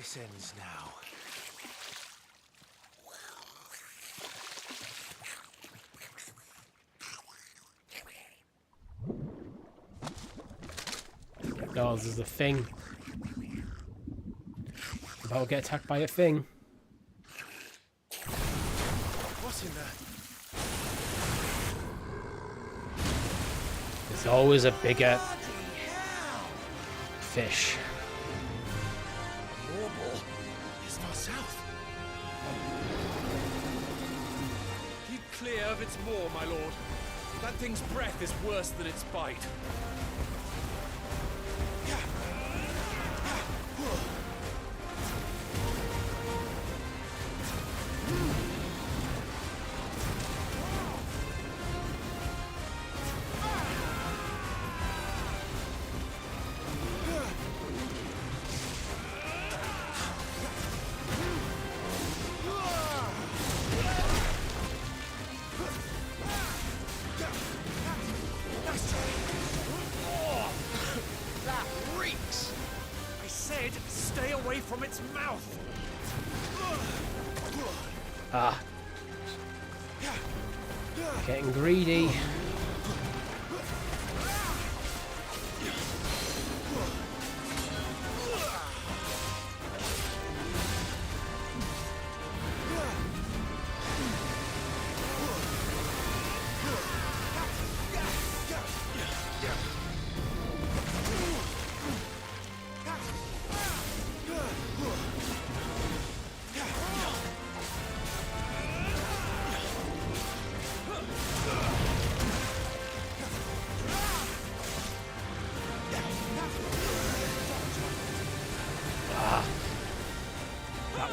This ends now. Oh, this is a thing. About to get attacked by a thing. What's in there? There's always a bigger fish. Warble is far south. Keep clear of its maw, my lord. That thing's breath is worse than its bite. Stay away from its mouth! Ah. Getting greedy.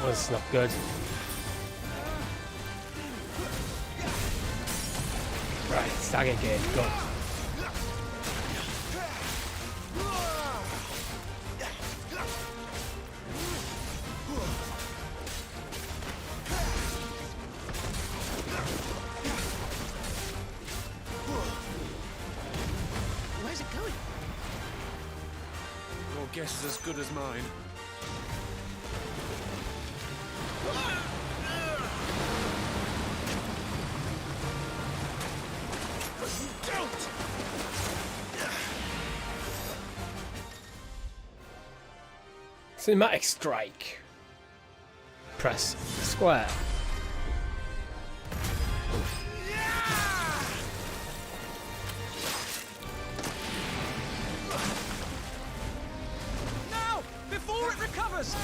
That's not good. Right, stagger gauge, go. Where's it going? Your guess is as good as mine. Cinematic strike. Press square. Now! Before it recovers!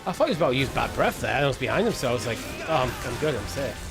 I thought he was about to use bad breath there. I was behind him, so I was like, oh, I'm good, I'm safe.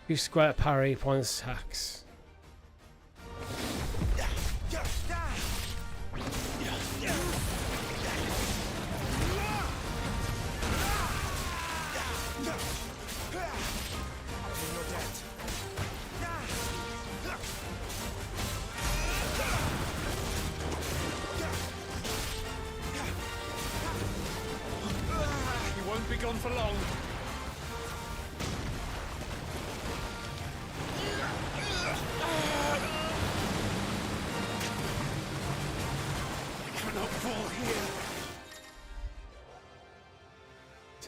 Use square parry upon attacks. He won't be gone for long.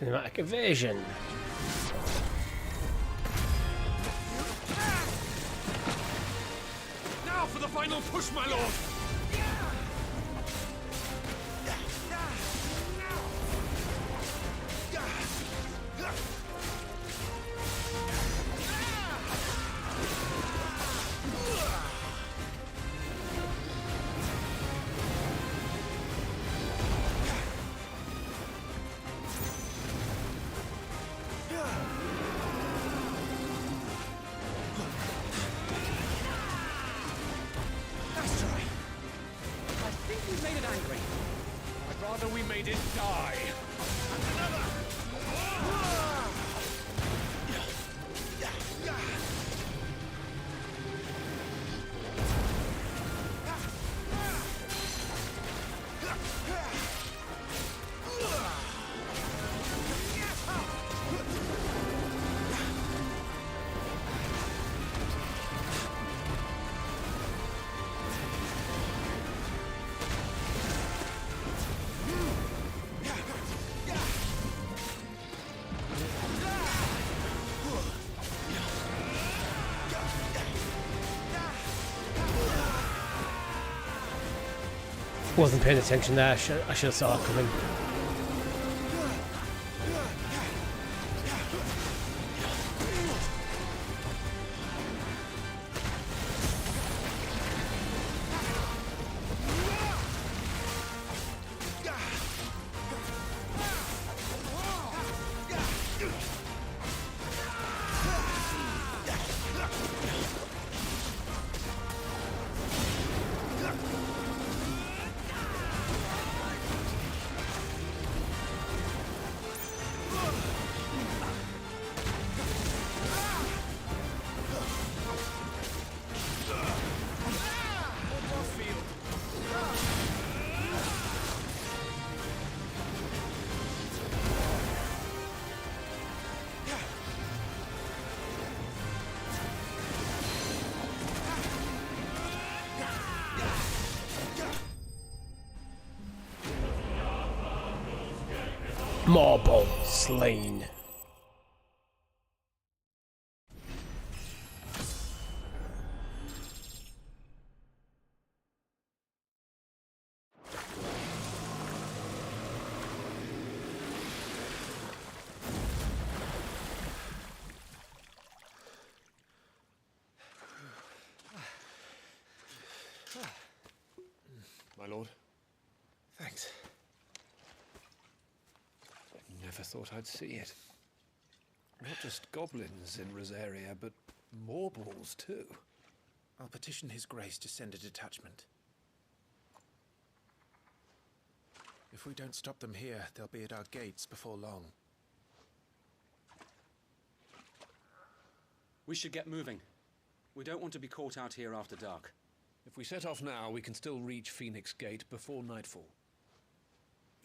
Cinematic evasion. Now for the final push, my lord! We made it die. Another. Wasn't paying attention there. I should have saw it coming. Marble slain. My lord. Thanks. Never thought I'd see it. Not just goblins in Rosaria, but Morbles too. I'll petition His Grace to send a detachment. If we don't stop them here, they'll be at our gates before long. We should get moving. We don't want to be caught out here after dark. If we set off now, we can still reach Phoenix Gate before nightfall.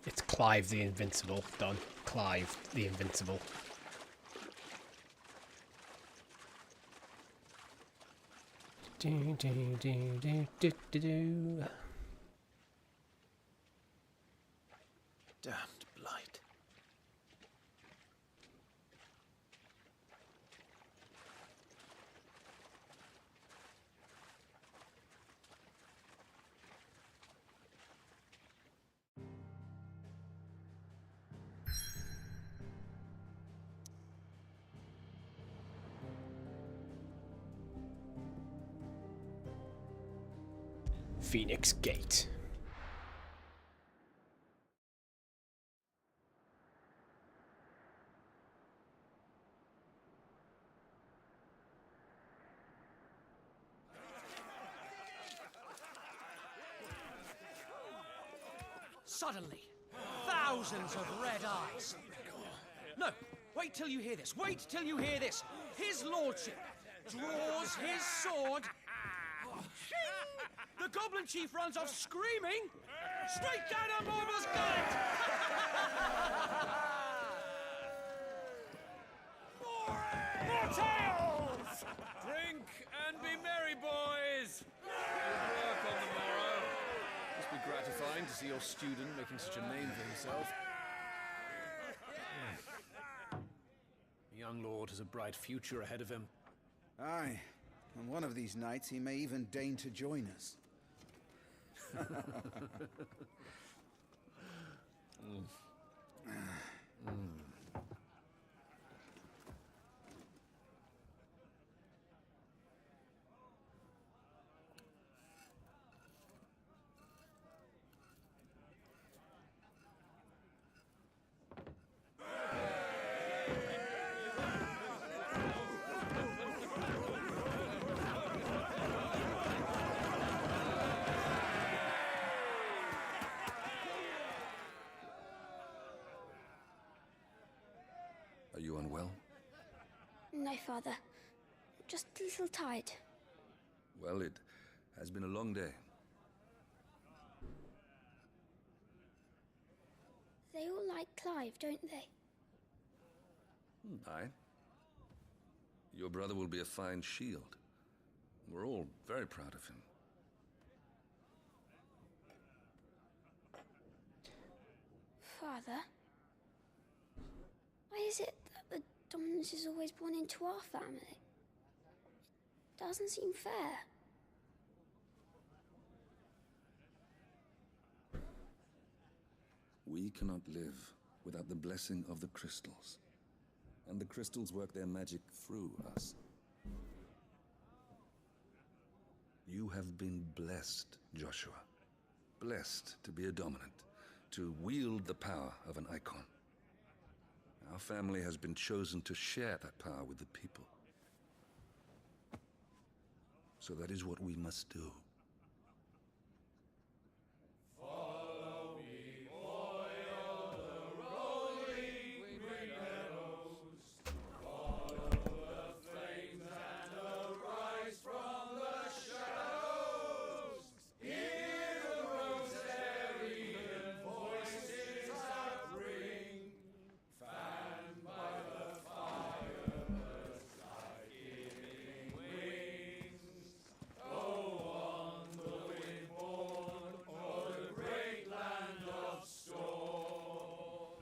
It's Clive the Invincible, Don. Clive the Invincible. Do, do, do, do, do, do, do. Damned blight. Phoenix Gate. Suddenly, thousands of red eyes. No, wait till you hear this. Wait till you hear this. His lordship draws his sword. The goblin chief runs off screaming straight down a Morbal's gullet. More tales! Drink and be merry, boys! Good work on the morrow. Must be gratifying to see your student making such a name for himself. Lord has a bright future ahead of him. Aye, and one of these nights he may even deign to join us. Are you unwell? No, Father. Just a little tired. Well, it has been a long day. They all like Clive, don't they? Aye. Your brother will be a fine shield. We're all very proud of him. Father? Why is it that the dominance is always born into our family? It doesn't seem fair. We cannot live without the blessing of the crystals. And the crystals work their magic through us. You have been blessed, Joshua. Blessed to be a dominant, to wield the power of an icon. Our family has been chosen to share that power with the people. So that is what we must do.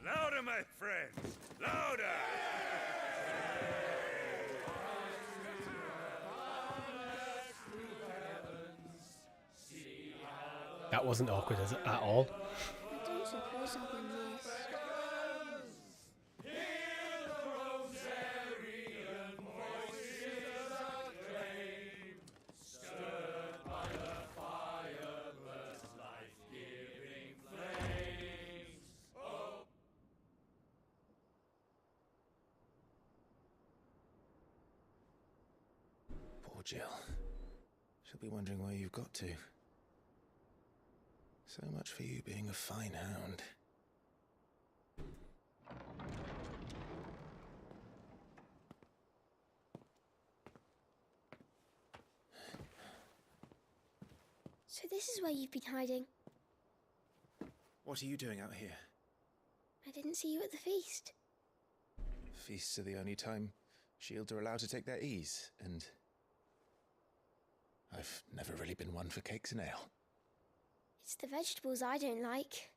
Louder, my friends! Louder! That wasn't awkward at all. I don't suppose I'll be missed. Poor Jill. She'll be wondering where you've got to. So much for you being a fine hound. So this is where you've been hiding. What are you doing out here? I didn't see you at the feast. Feasts are the only time shields are allowed to take their ease, and I've never really been one for cakes and ale. It's the vegetables I don't like.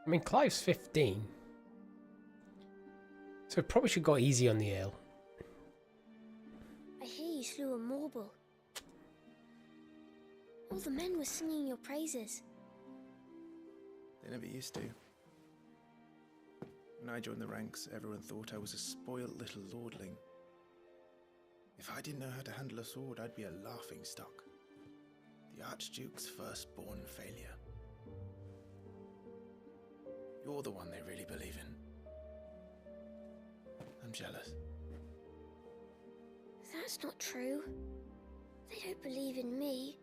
I mean, Clive's 15. So it probably should go easy on the ale. I hear you slew a Morble. All the men were singing your praises. They never used to. When I joined the ranks, everyone thought I was a spoilt little lordling. If I didn't know how to handle a sword, I'd be a laughingstock. The Archduke's firstborn failure. You're the one they really believe in. I'm jealous. That's not true. They don't believe in me.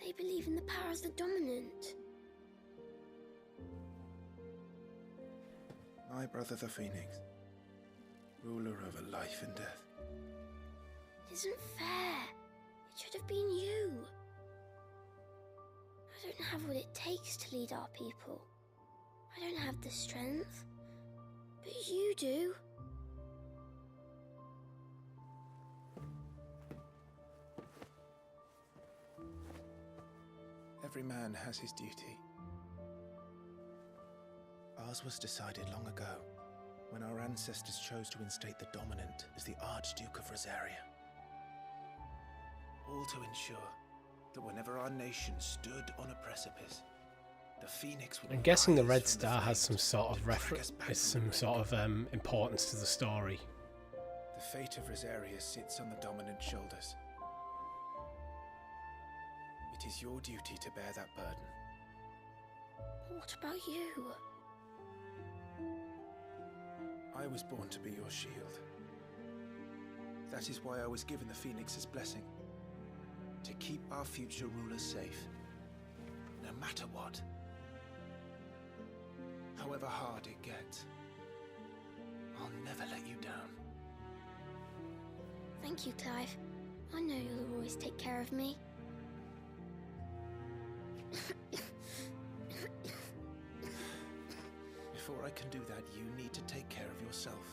They believe in the power of the dominant. My brother the Phoenix, ruler over life and death. It isn't fair. It should have been you. I don't have what it takes to lead our people. I don't have the strength. But you do. Every man has his duty. Ours was decided long ago, when our ancestors chose to instate the dominant as the Archduke of Rosaria. All to ensure that whenever our nation stood on a precipice, the Phoenix would I'm guessing the rise Red from Star has some flames sort of to drag us back some sort of importance to the story. The fate of Rosaria sits on the dominant shoulders. It is your duty to bear that burden. What about you? I was born to be your shield. That is why I was given the Phoenix's blessing. To keep our future rulers safe. No matter what. However hard it gets. I'll never let you down. Thank you, Clive. I know you'll always take care of me. Before I can do that, you need to take care of yourself.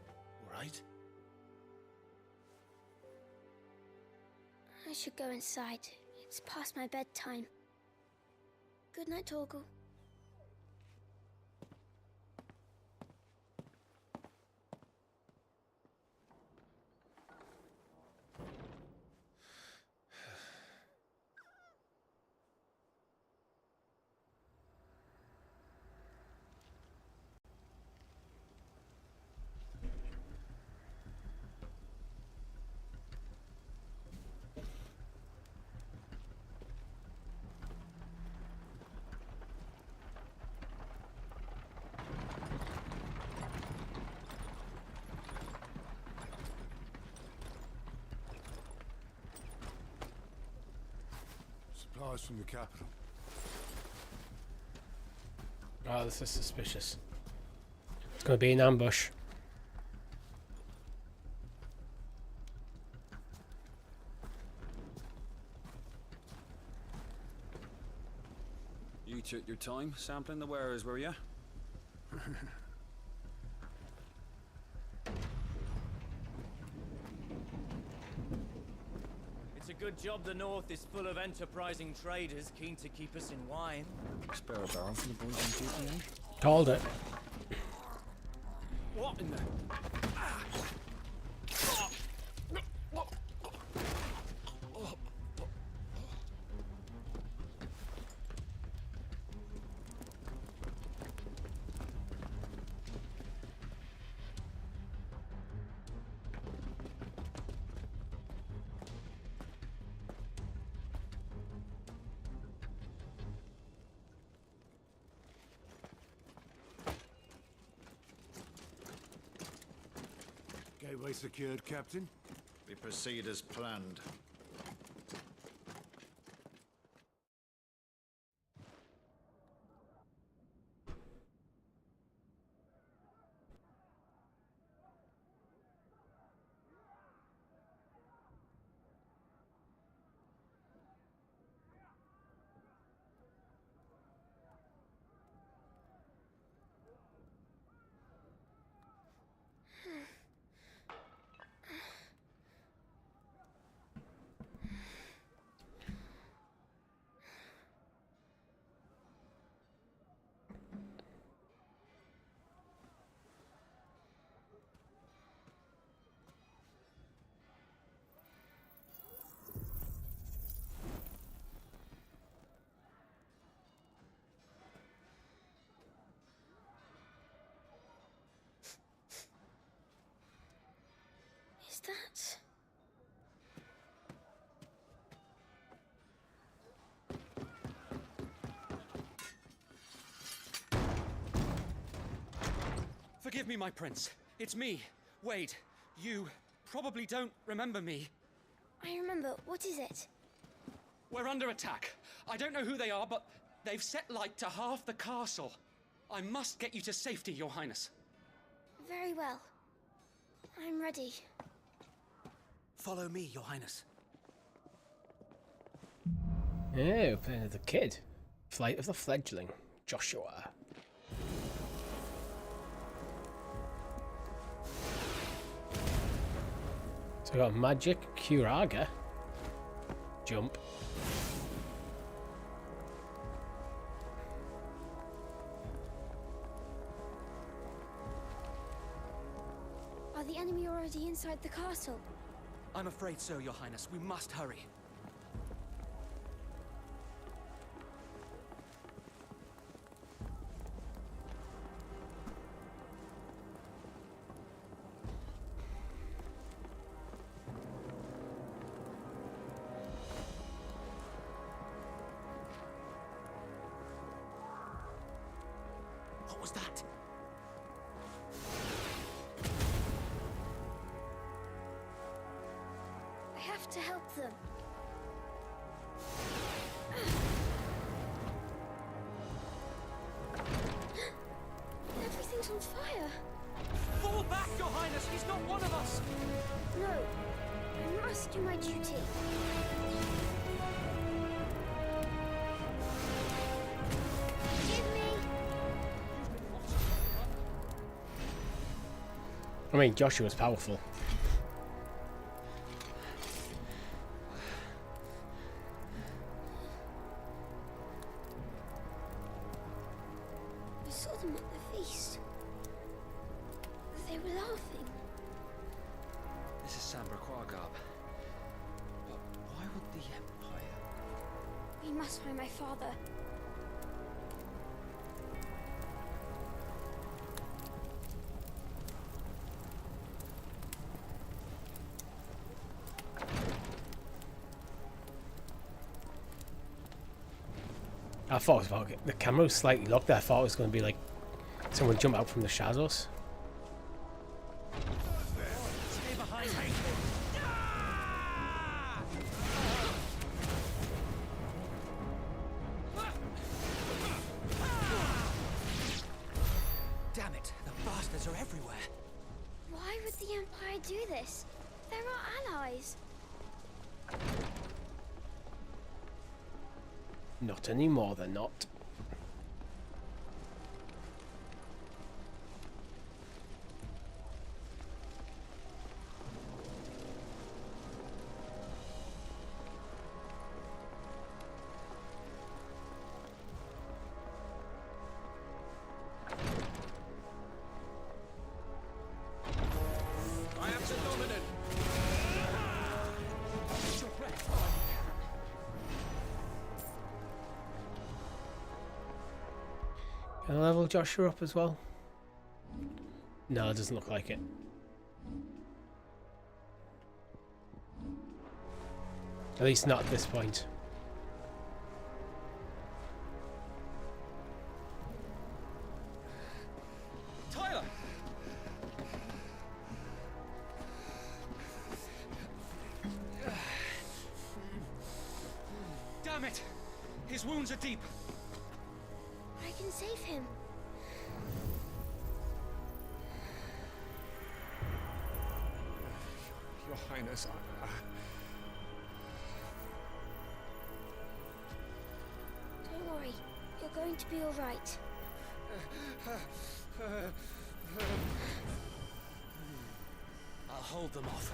All right? I should go inside. It's past my bedtime. Good night, Torgal. Supplies from the capital. Oh, this is suspicious. It's going to be an ambush. You took your time sampling the wares, were you? It's a good job the North is full of enterprising traders keen to keep us in wine. Spare a barrel for the boys on duty, eh? Called it. What in the... Gateway secured, Captain. We proceed as planned. Is that... Forgive me, my prince. It's me, Wade. You probably don't remember me. I remember. What is it? We're under attack. I don't know who they are, but they've set light to half the castle. I must get you to safety, Your Highness. Very well. I'm ready. Follow me, Your Highness. Yeah, we're playing as a kid. Flight of the Fledgling, Joshua. So we got magic, Curaga. Jump. Are the enemy already inside the castle? I'm afraid so, Your Highness. We must hurry. What was that? I have to help them. Everything's on fire. Fall back, Your Highness! He's not one of us! No, I must do my duty. Give me. I mean, Joshua's powerful. I saw them at the feast. They were laughing. This is Sambra Quagab. But why would the Empire? We must find my father. I thought it was about the camera was slightly locked there. I thought it was going to be like someone jump out from the shadows. Stay behind me! Damn it! The bastards are everywhere. Why would the Empire do this? They're our allies. Not anymore, they're not. I am the dominant. Hold your breath. Can I level Joshua up as well? No, it doesn't look like it. At least not at this point. Tyler! Damn it! His wounds are deep. I can save him. Your Highness, Don't worry. You're going to be all right. I'll hold them off.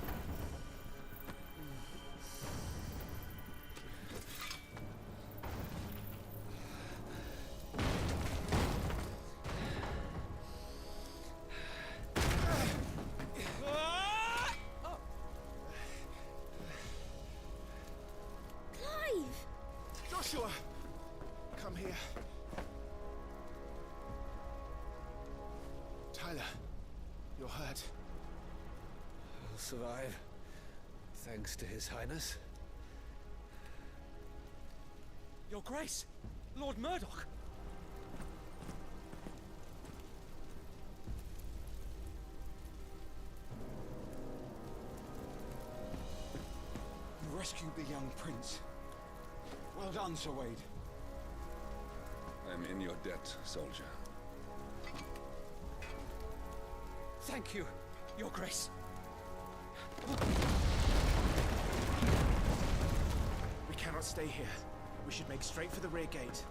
Joshua! Come here. Tyler, you're hurt. I'll survive, thanks to His Highness. Your Grace, Lord Murdoch. You rescued the young prince. Well done, Sir Wade. I'm in your debt, soldier. Thank you, Your Grace. We cannot stay here. We should make straight for the rear gate.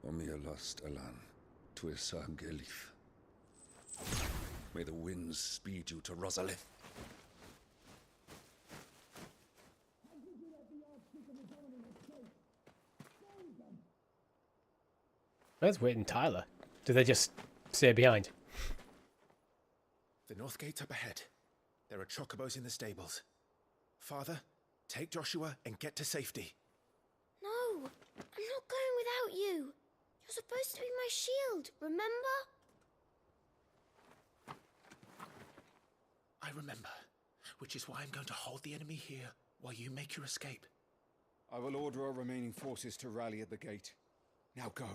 Omir lost Alan, Tuisa Gelif. May the winds speed you to Rosalith. Where's Wade and Tyler? Do they just stay behind? The north gate's up ahead. There are chocobos in the stables. Father, take Joshua and get to safety. No, I'm not going without you. You're supposed to be my shield, remember? I remember, which is why I'm going to hold the enemy here while you make your escape. I will order our remaining forces to rally at the gate. Now go.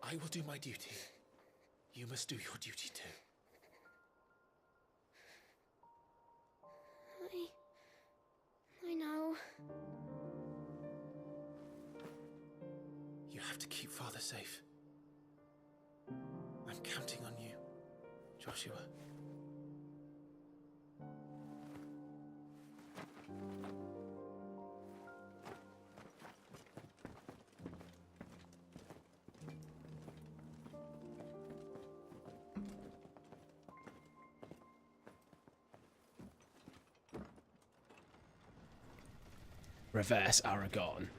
I will do my duty. You must do your duty too. I know. You have to keep Father safe. I'm counting on you, Joshua. Reverse Aragon.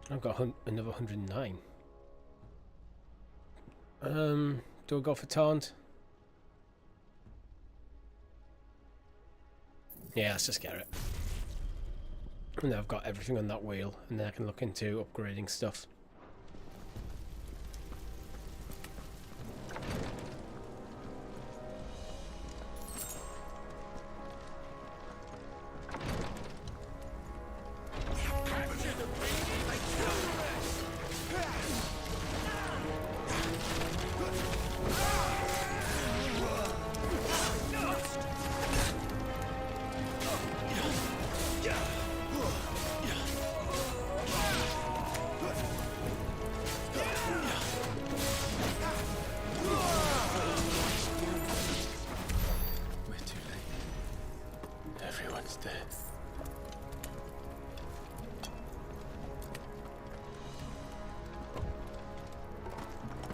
I've got another 109. Do I go for taunt? Yeah, let's just get it. And then I've got everything on that wheel, and then I can look into upgrading stuff.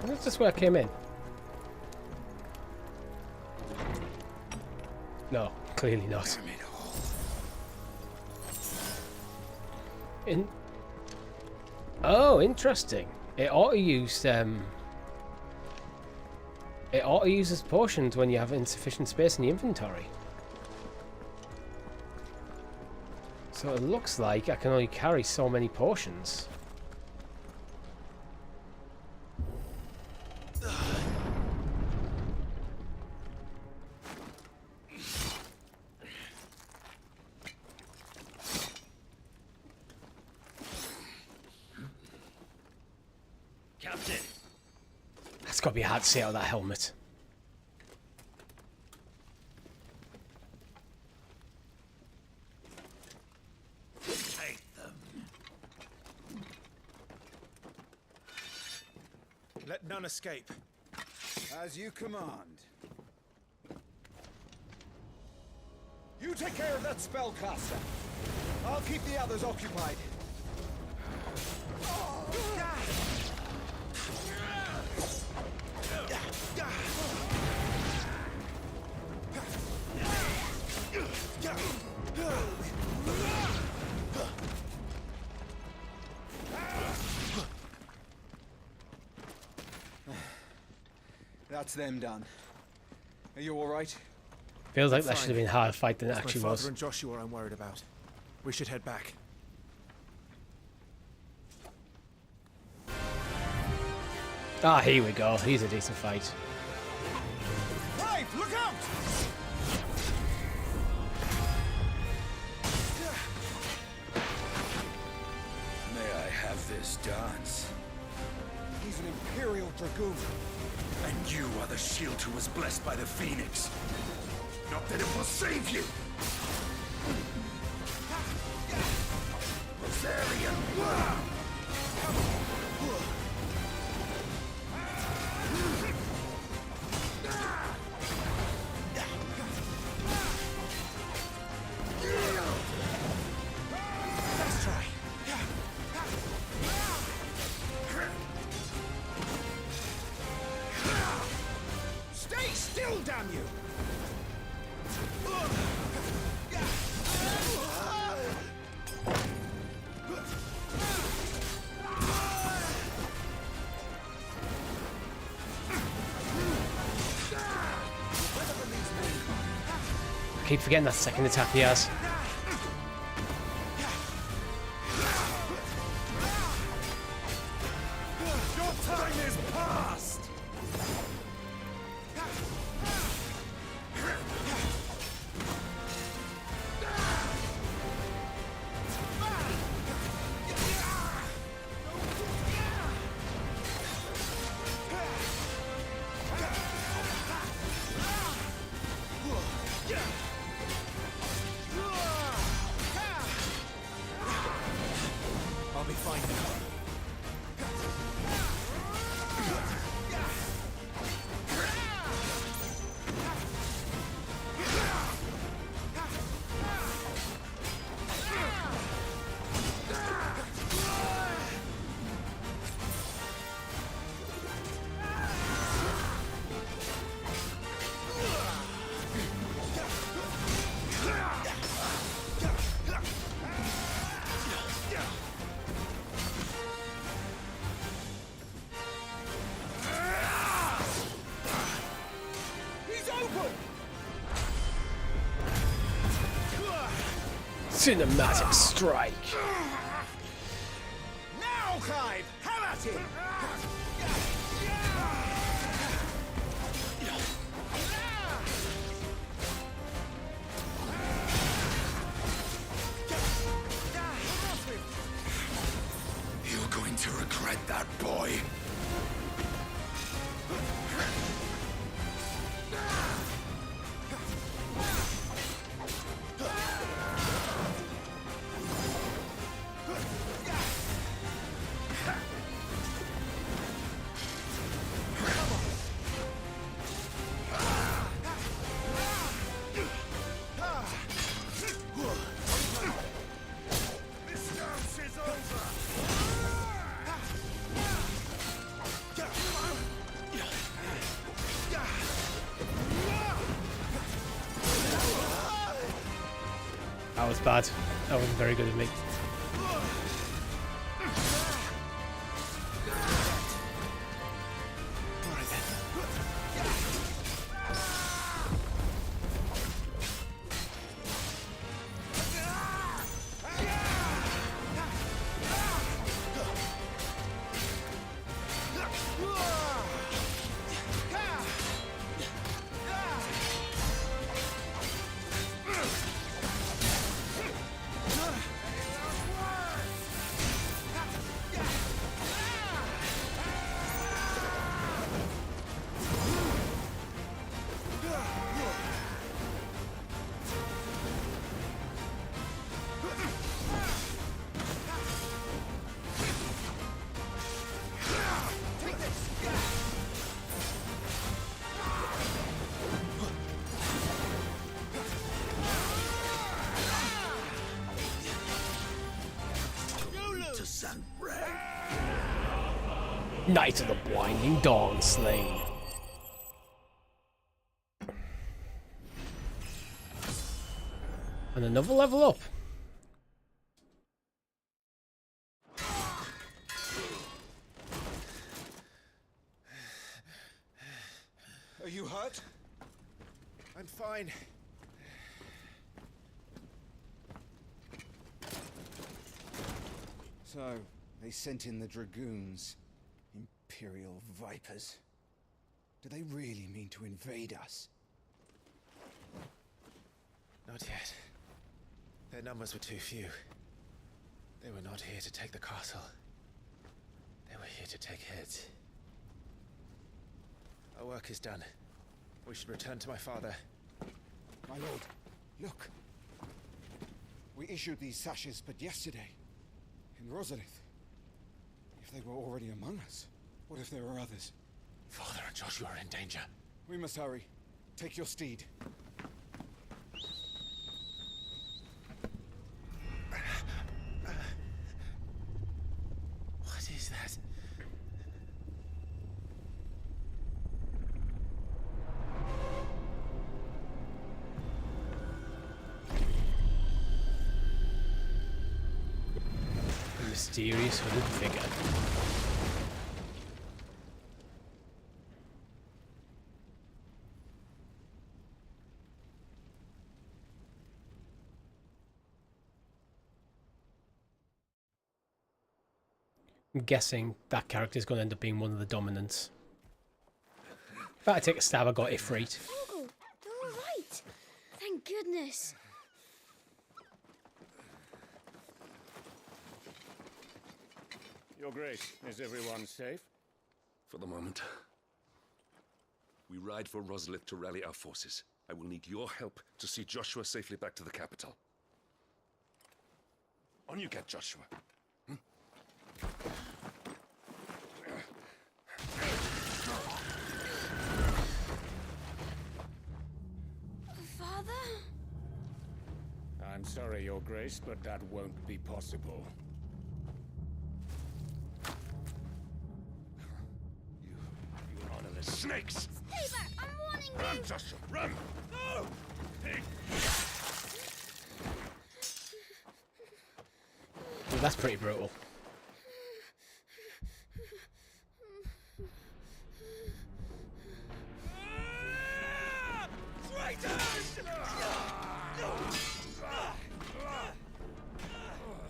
That's just where I came in. No, clearly not. Oh, interesting. It auto-uses potions when you have insufficient space in the inventory. So it looks like I can only carry so many potions. Captain! That's got to be hard to see out of that helmet. Take them. Let none escape. As you command. You take care of that spellcaster. I'll keep the others occupied. That's them done. Are you all right? Feels like that should have been a harder fight than it actually my was. father and Joshua I'm worried about. We should head back. Ah, here we go. He's a decent fight. Brave, look out! May I have this Dragoon. And you are the shield who was blessed by the Phoenix. Not that it will save you. Rosarian. Let's try. Stay still, damn you! Keep forgetting that second attack he has. Your time is past! I'll be fine now. He's open! Cinematic strike. Now, Clive! Have at him! You're going to regret that, boy. This dance is over! That was bad. That wasn't very good of me. Night of the Blinding Dawn slain. And another level up. Are you hurt? I'm fine. So, they sent in the Dragoons. Imperial Vipers. Do they really mean to invade us? Not yet. Their numbers were too few. They were not here to take the castle. They were here to take heads. Our work is done. We should return to my father. My lord, look. We issued these sashes but yesterday, in Rosalith. If they were already among us, what if there were others? Father and Joshua are in danger. We must hurry. Take your steed. What is that? A mysterious hooded figure. I'm guessing that character is going to end up being one of the dominants. If I had to take a stab, I got Ifrit. Uncle, you're all right. Thank goodness. Your Grace, is everyone safe? For the moment. We ride for Rosalith to rally our forces. I will need your help to see Joshua safely back to the capital. On you get, Joshua. Father? I'm sorry, Your Grace, but that won't be possible. You honorless snakes! Stay back! I'm warning you! Run, Joshua, run! No! Well, that's pretty brutal. Traitors!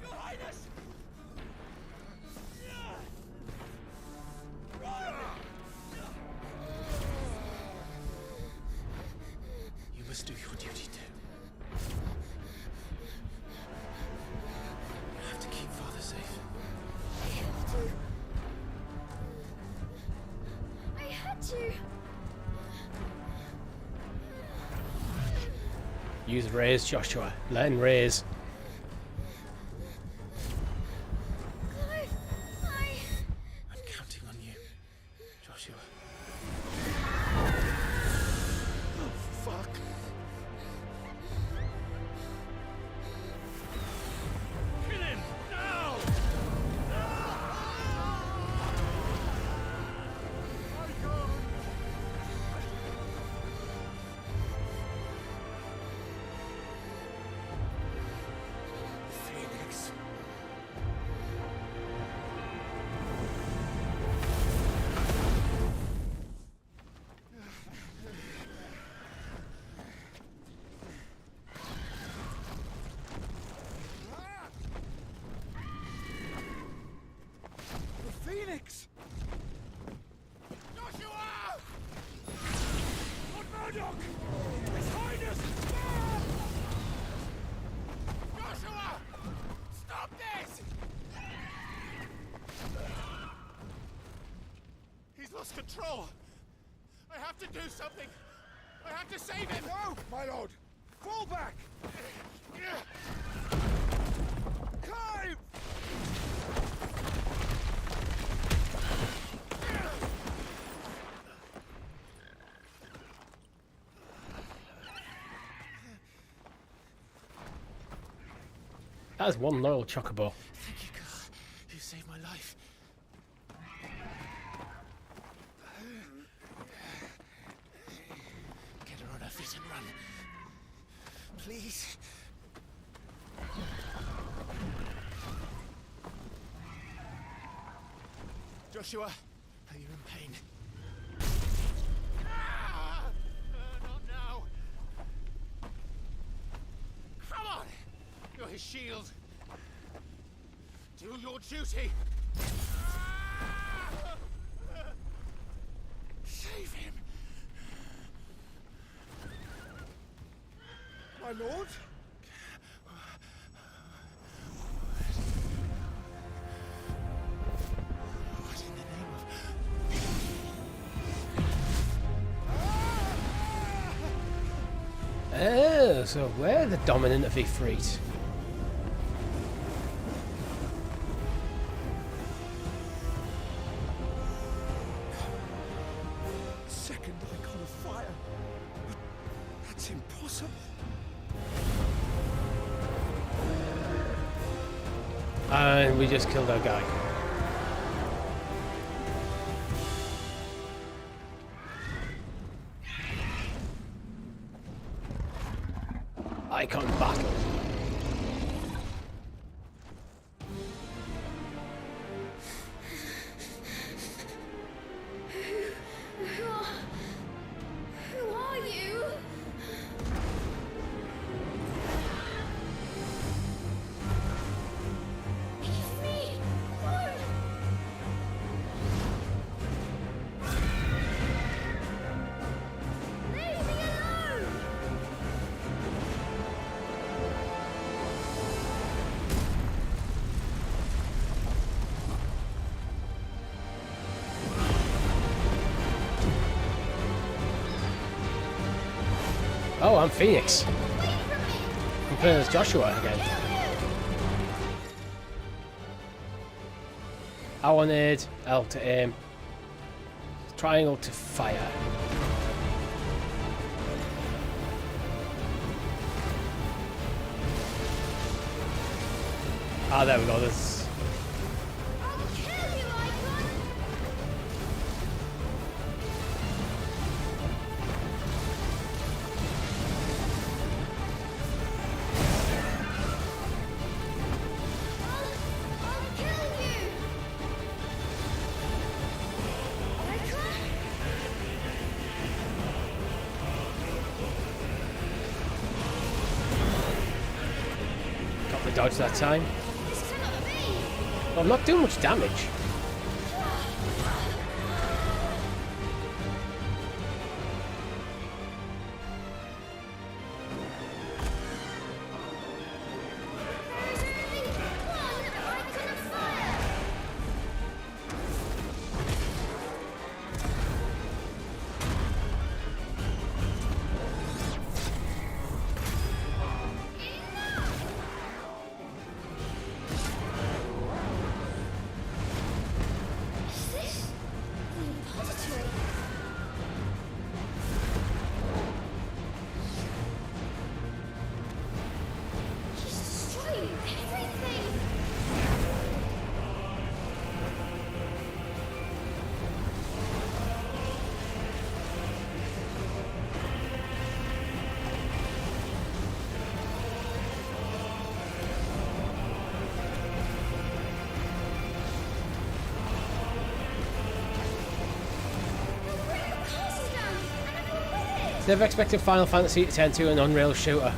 Your Highness! You must do your duty too. You have to keep Father safe. I have to. I had to. Use raise, Joshua. Learn raise. Clive, I'm counting on you, Joshua. Oh, fuck. Kill him! Now! Phoenix. The Phoenix! Joshua! Lord Murdoch! His Highness! Joshua! Stop this! He's lost control. I have to do something. I have to save him. No, my lord! Fall back! Clive! That is one loyal chocobo. Thank you, God. You saved my life. Get her on her feet and run. Please. Joshua, are you in pain? Not now. Come on! You're his shield. Do your duty. Save him. My lord? What in the name of... Oh, so we're the dominant of Ifrit. Second icon of fire. That's impossible. And we just killed our guy. Icon battle. Who are you? Leave me alone. Leave me alone. Oh, I'm Phoenix. I'm playing as Joshua again. I wanted L to aim, triangle to fire. Ah, there we go. There's... Got the dodge that time. Well, I'm not doing much damage. Never expected Final Fantasy to turn to an on-rail shooter.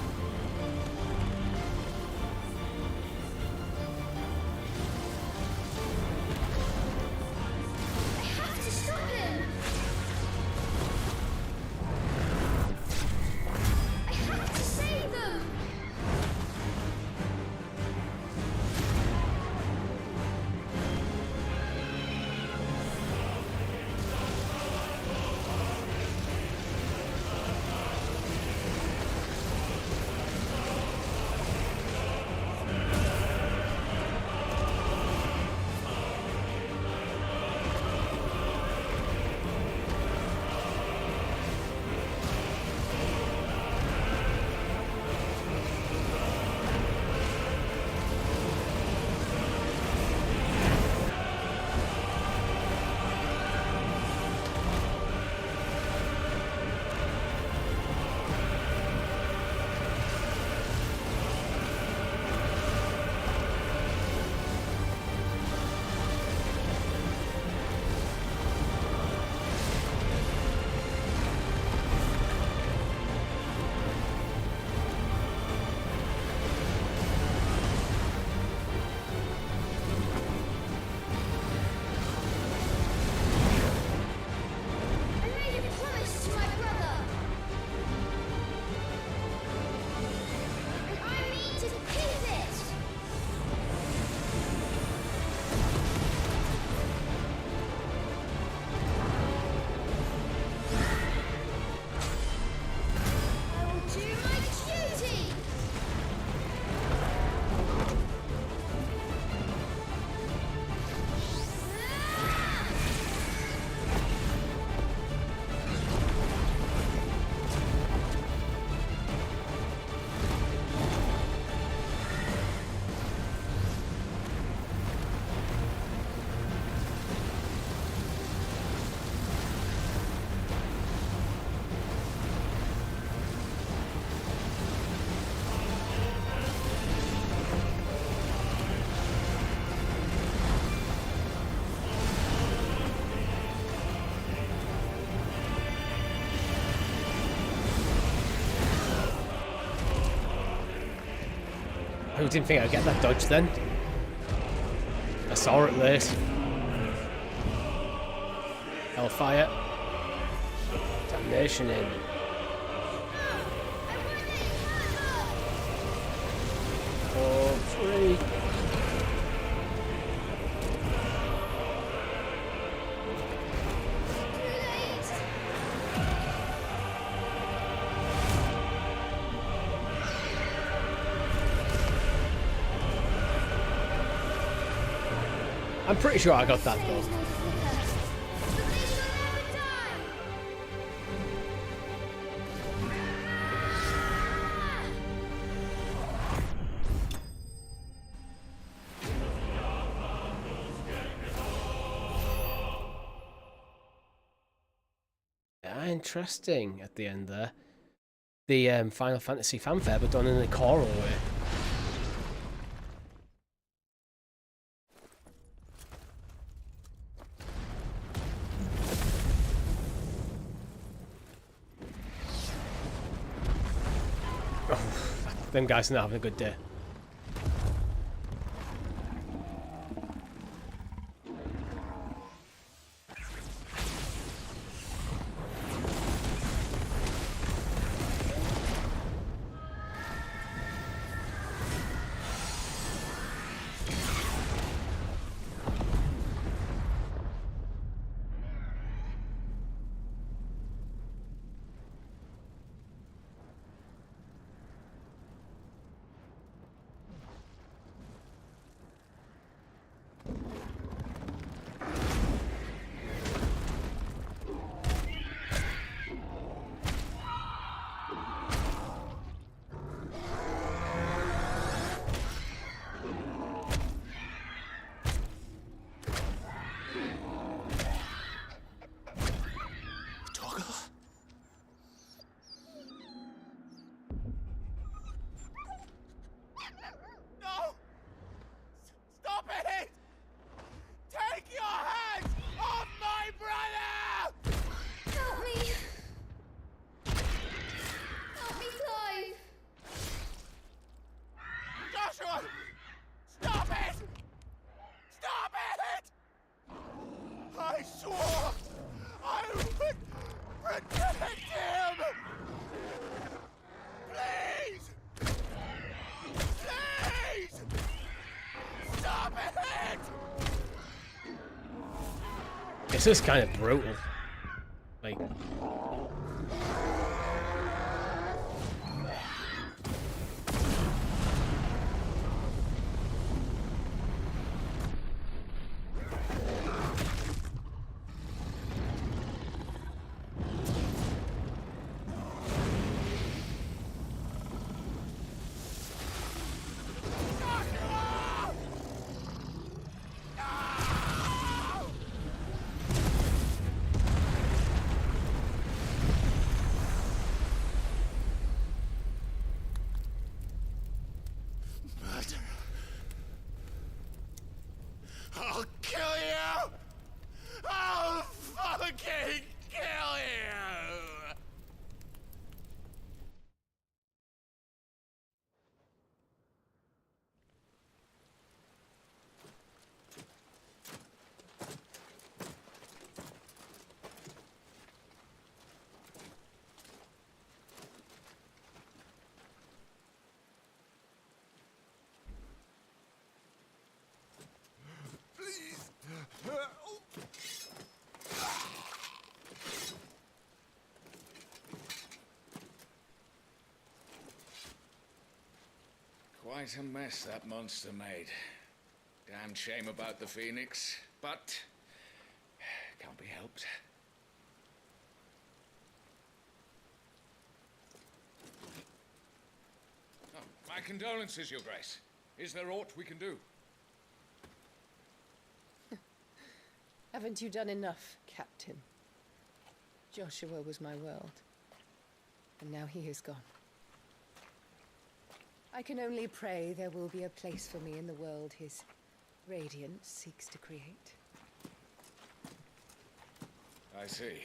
I didn't think I'd get that dodge then. I saw it late. Hellfire. Damnation in. Oh, free. I'm pretty sure I got that though. Interesting at the end there. The Final Fantasy fanfare, but done in a choral way. Them guys are not having a good day. This is kind of brutal. Like... I'll kill you! I'll fucking kill you! Quite a mess that monster made. Damn shame about the Phoenix, but can't be helped. Oh, my condolences, Your Grace. Is there aught we can do? Haven't you done enough, Captain? Joshua was my world, and now he is gone. I can only pray there will be a place for me in the world his radiance seeks to create. I see.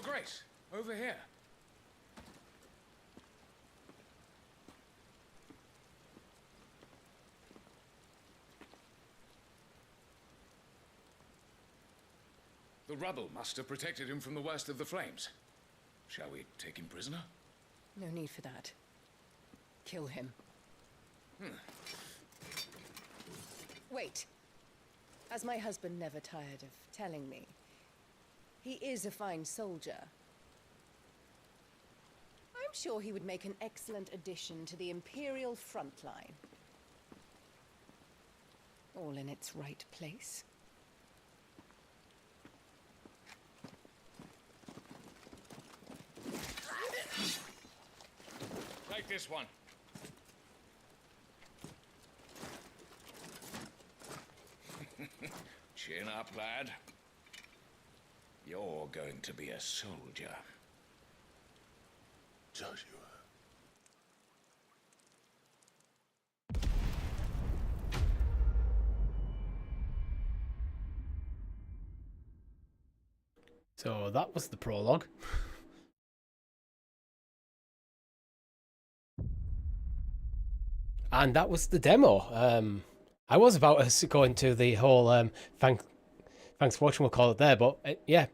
Your Grace, over here. The rubble must have protected him from the worst of the flames. Shall we take him prisoner? No need for that. Kill him. Wait. As my husband never tired of telling me, he is a fine soldier. I'm sure he would make an excellent addition to the Imperial front line. All in its right place. Take this one. Chin up, lad. You're going to be a soldier. Joshua. So that was the prologue. And that was the demo. I was about to go into the whole thanks for watching, we'll call it there, but yeah,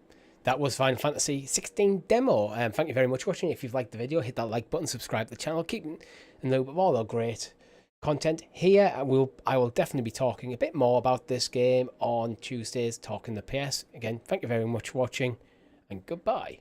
that was Final Fantasy XVI demo. Thank you very much for watching. If you've liked the video, hit that like button, subscribe to the channel, keep in the loop of all the great content here. I will definitely be talking a bit more about this game on Tuesdays, talking the PS. Again, thank you very much for watching, and goodbye.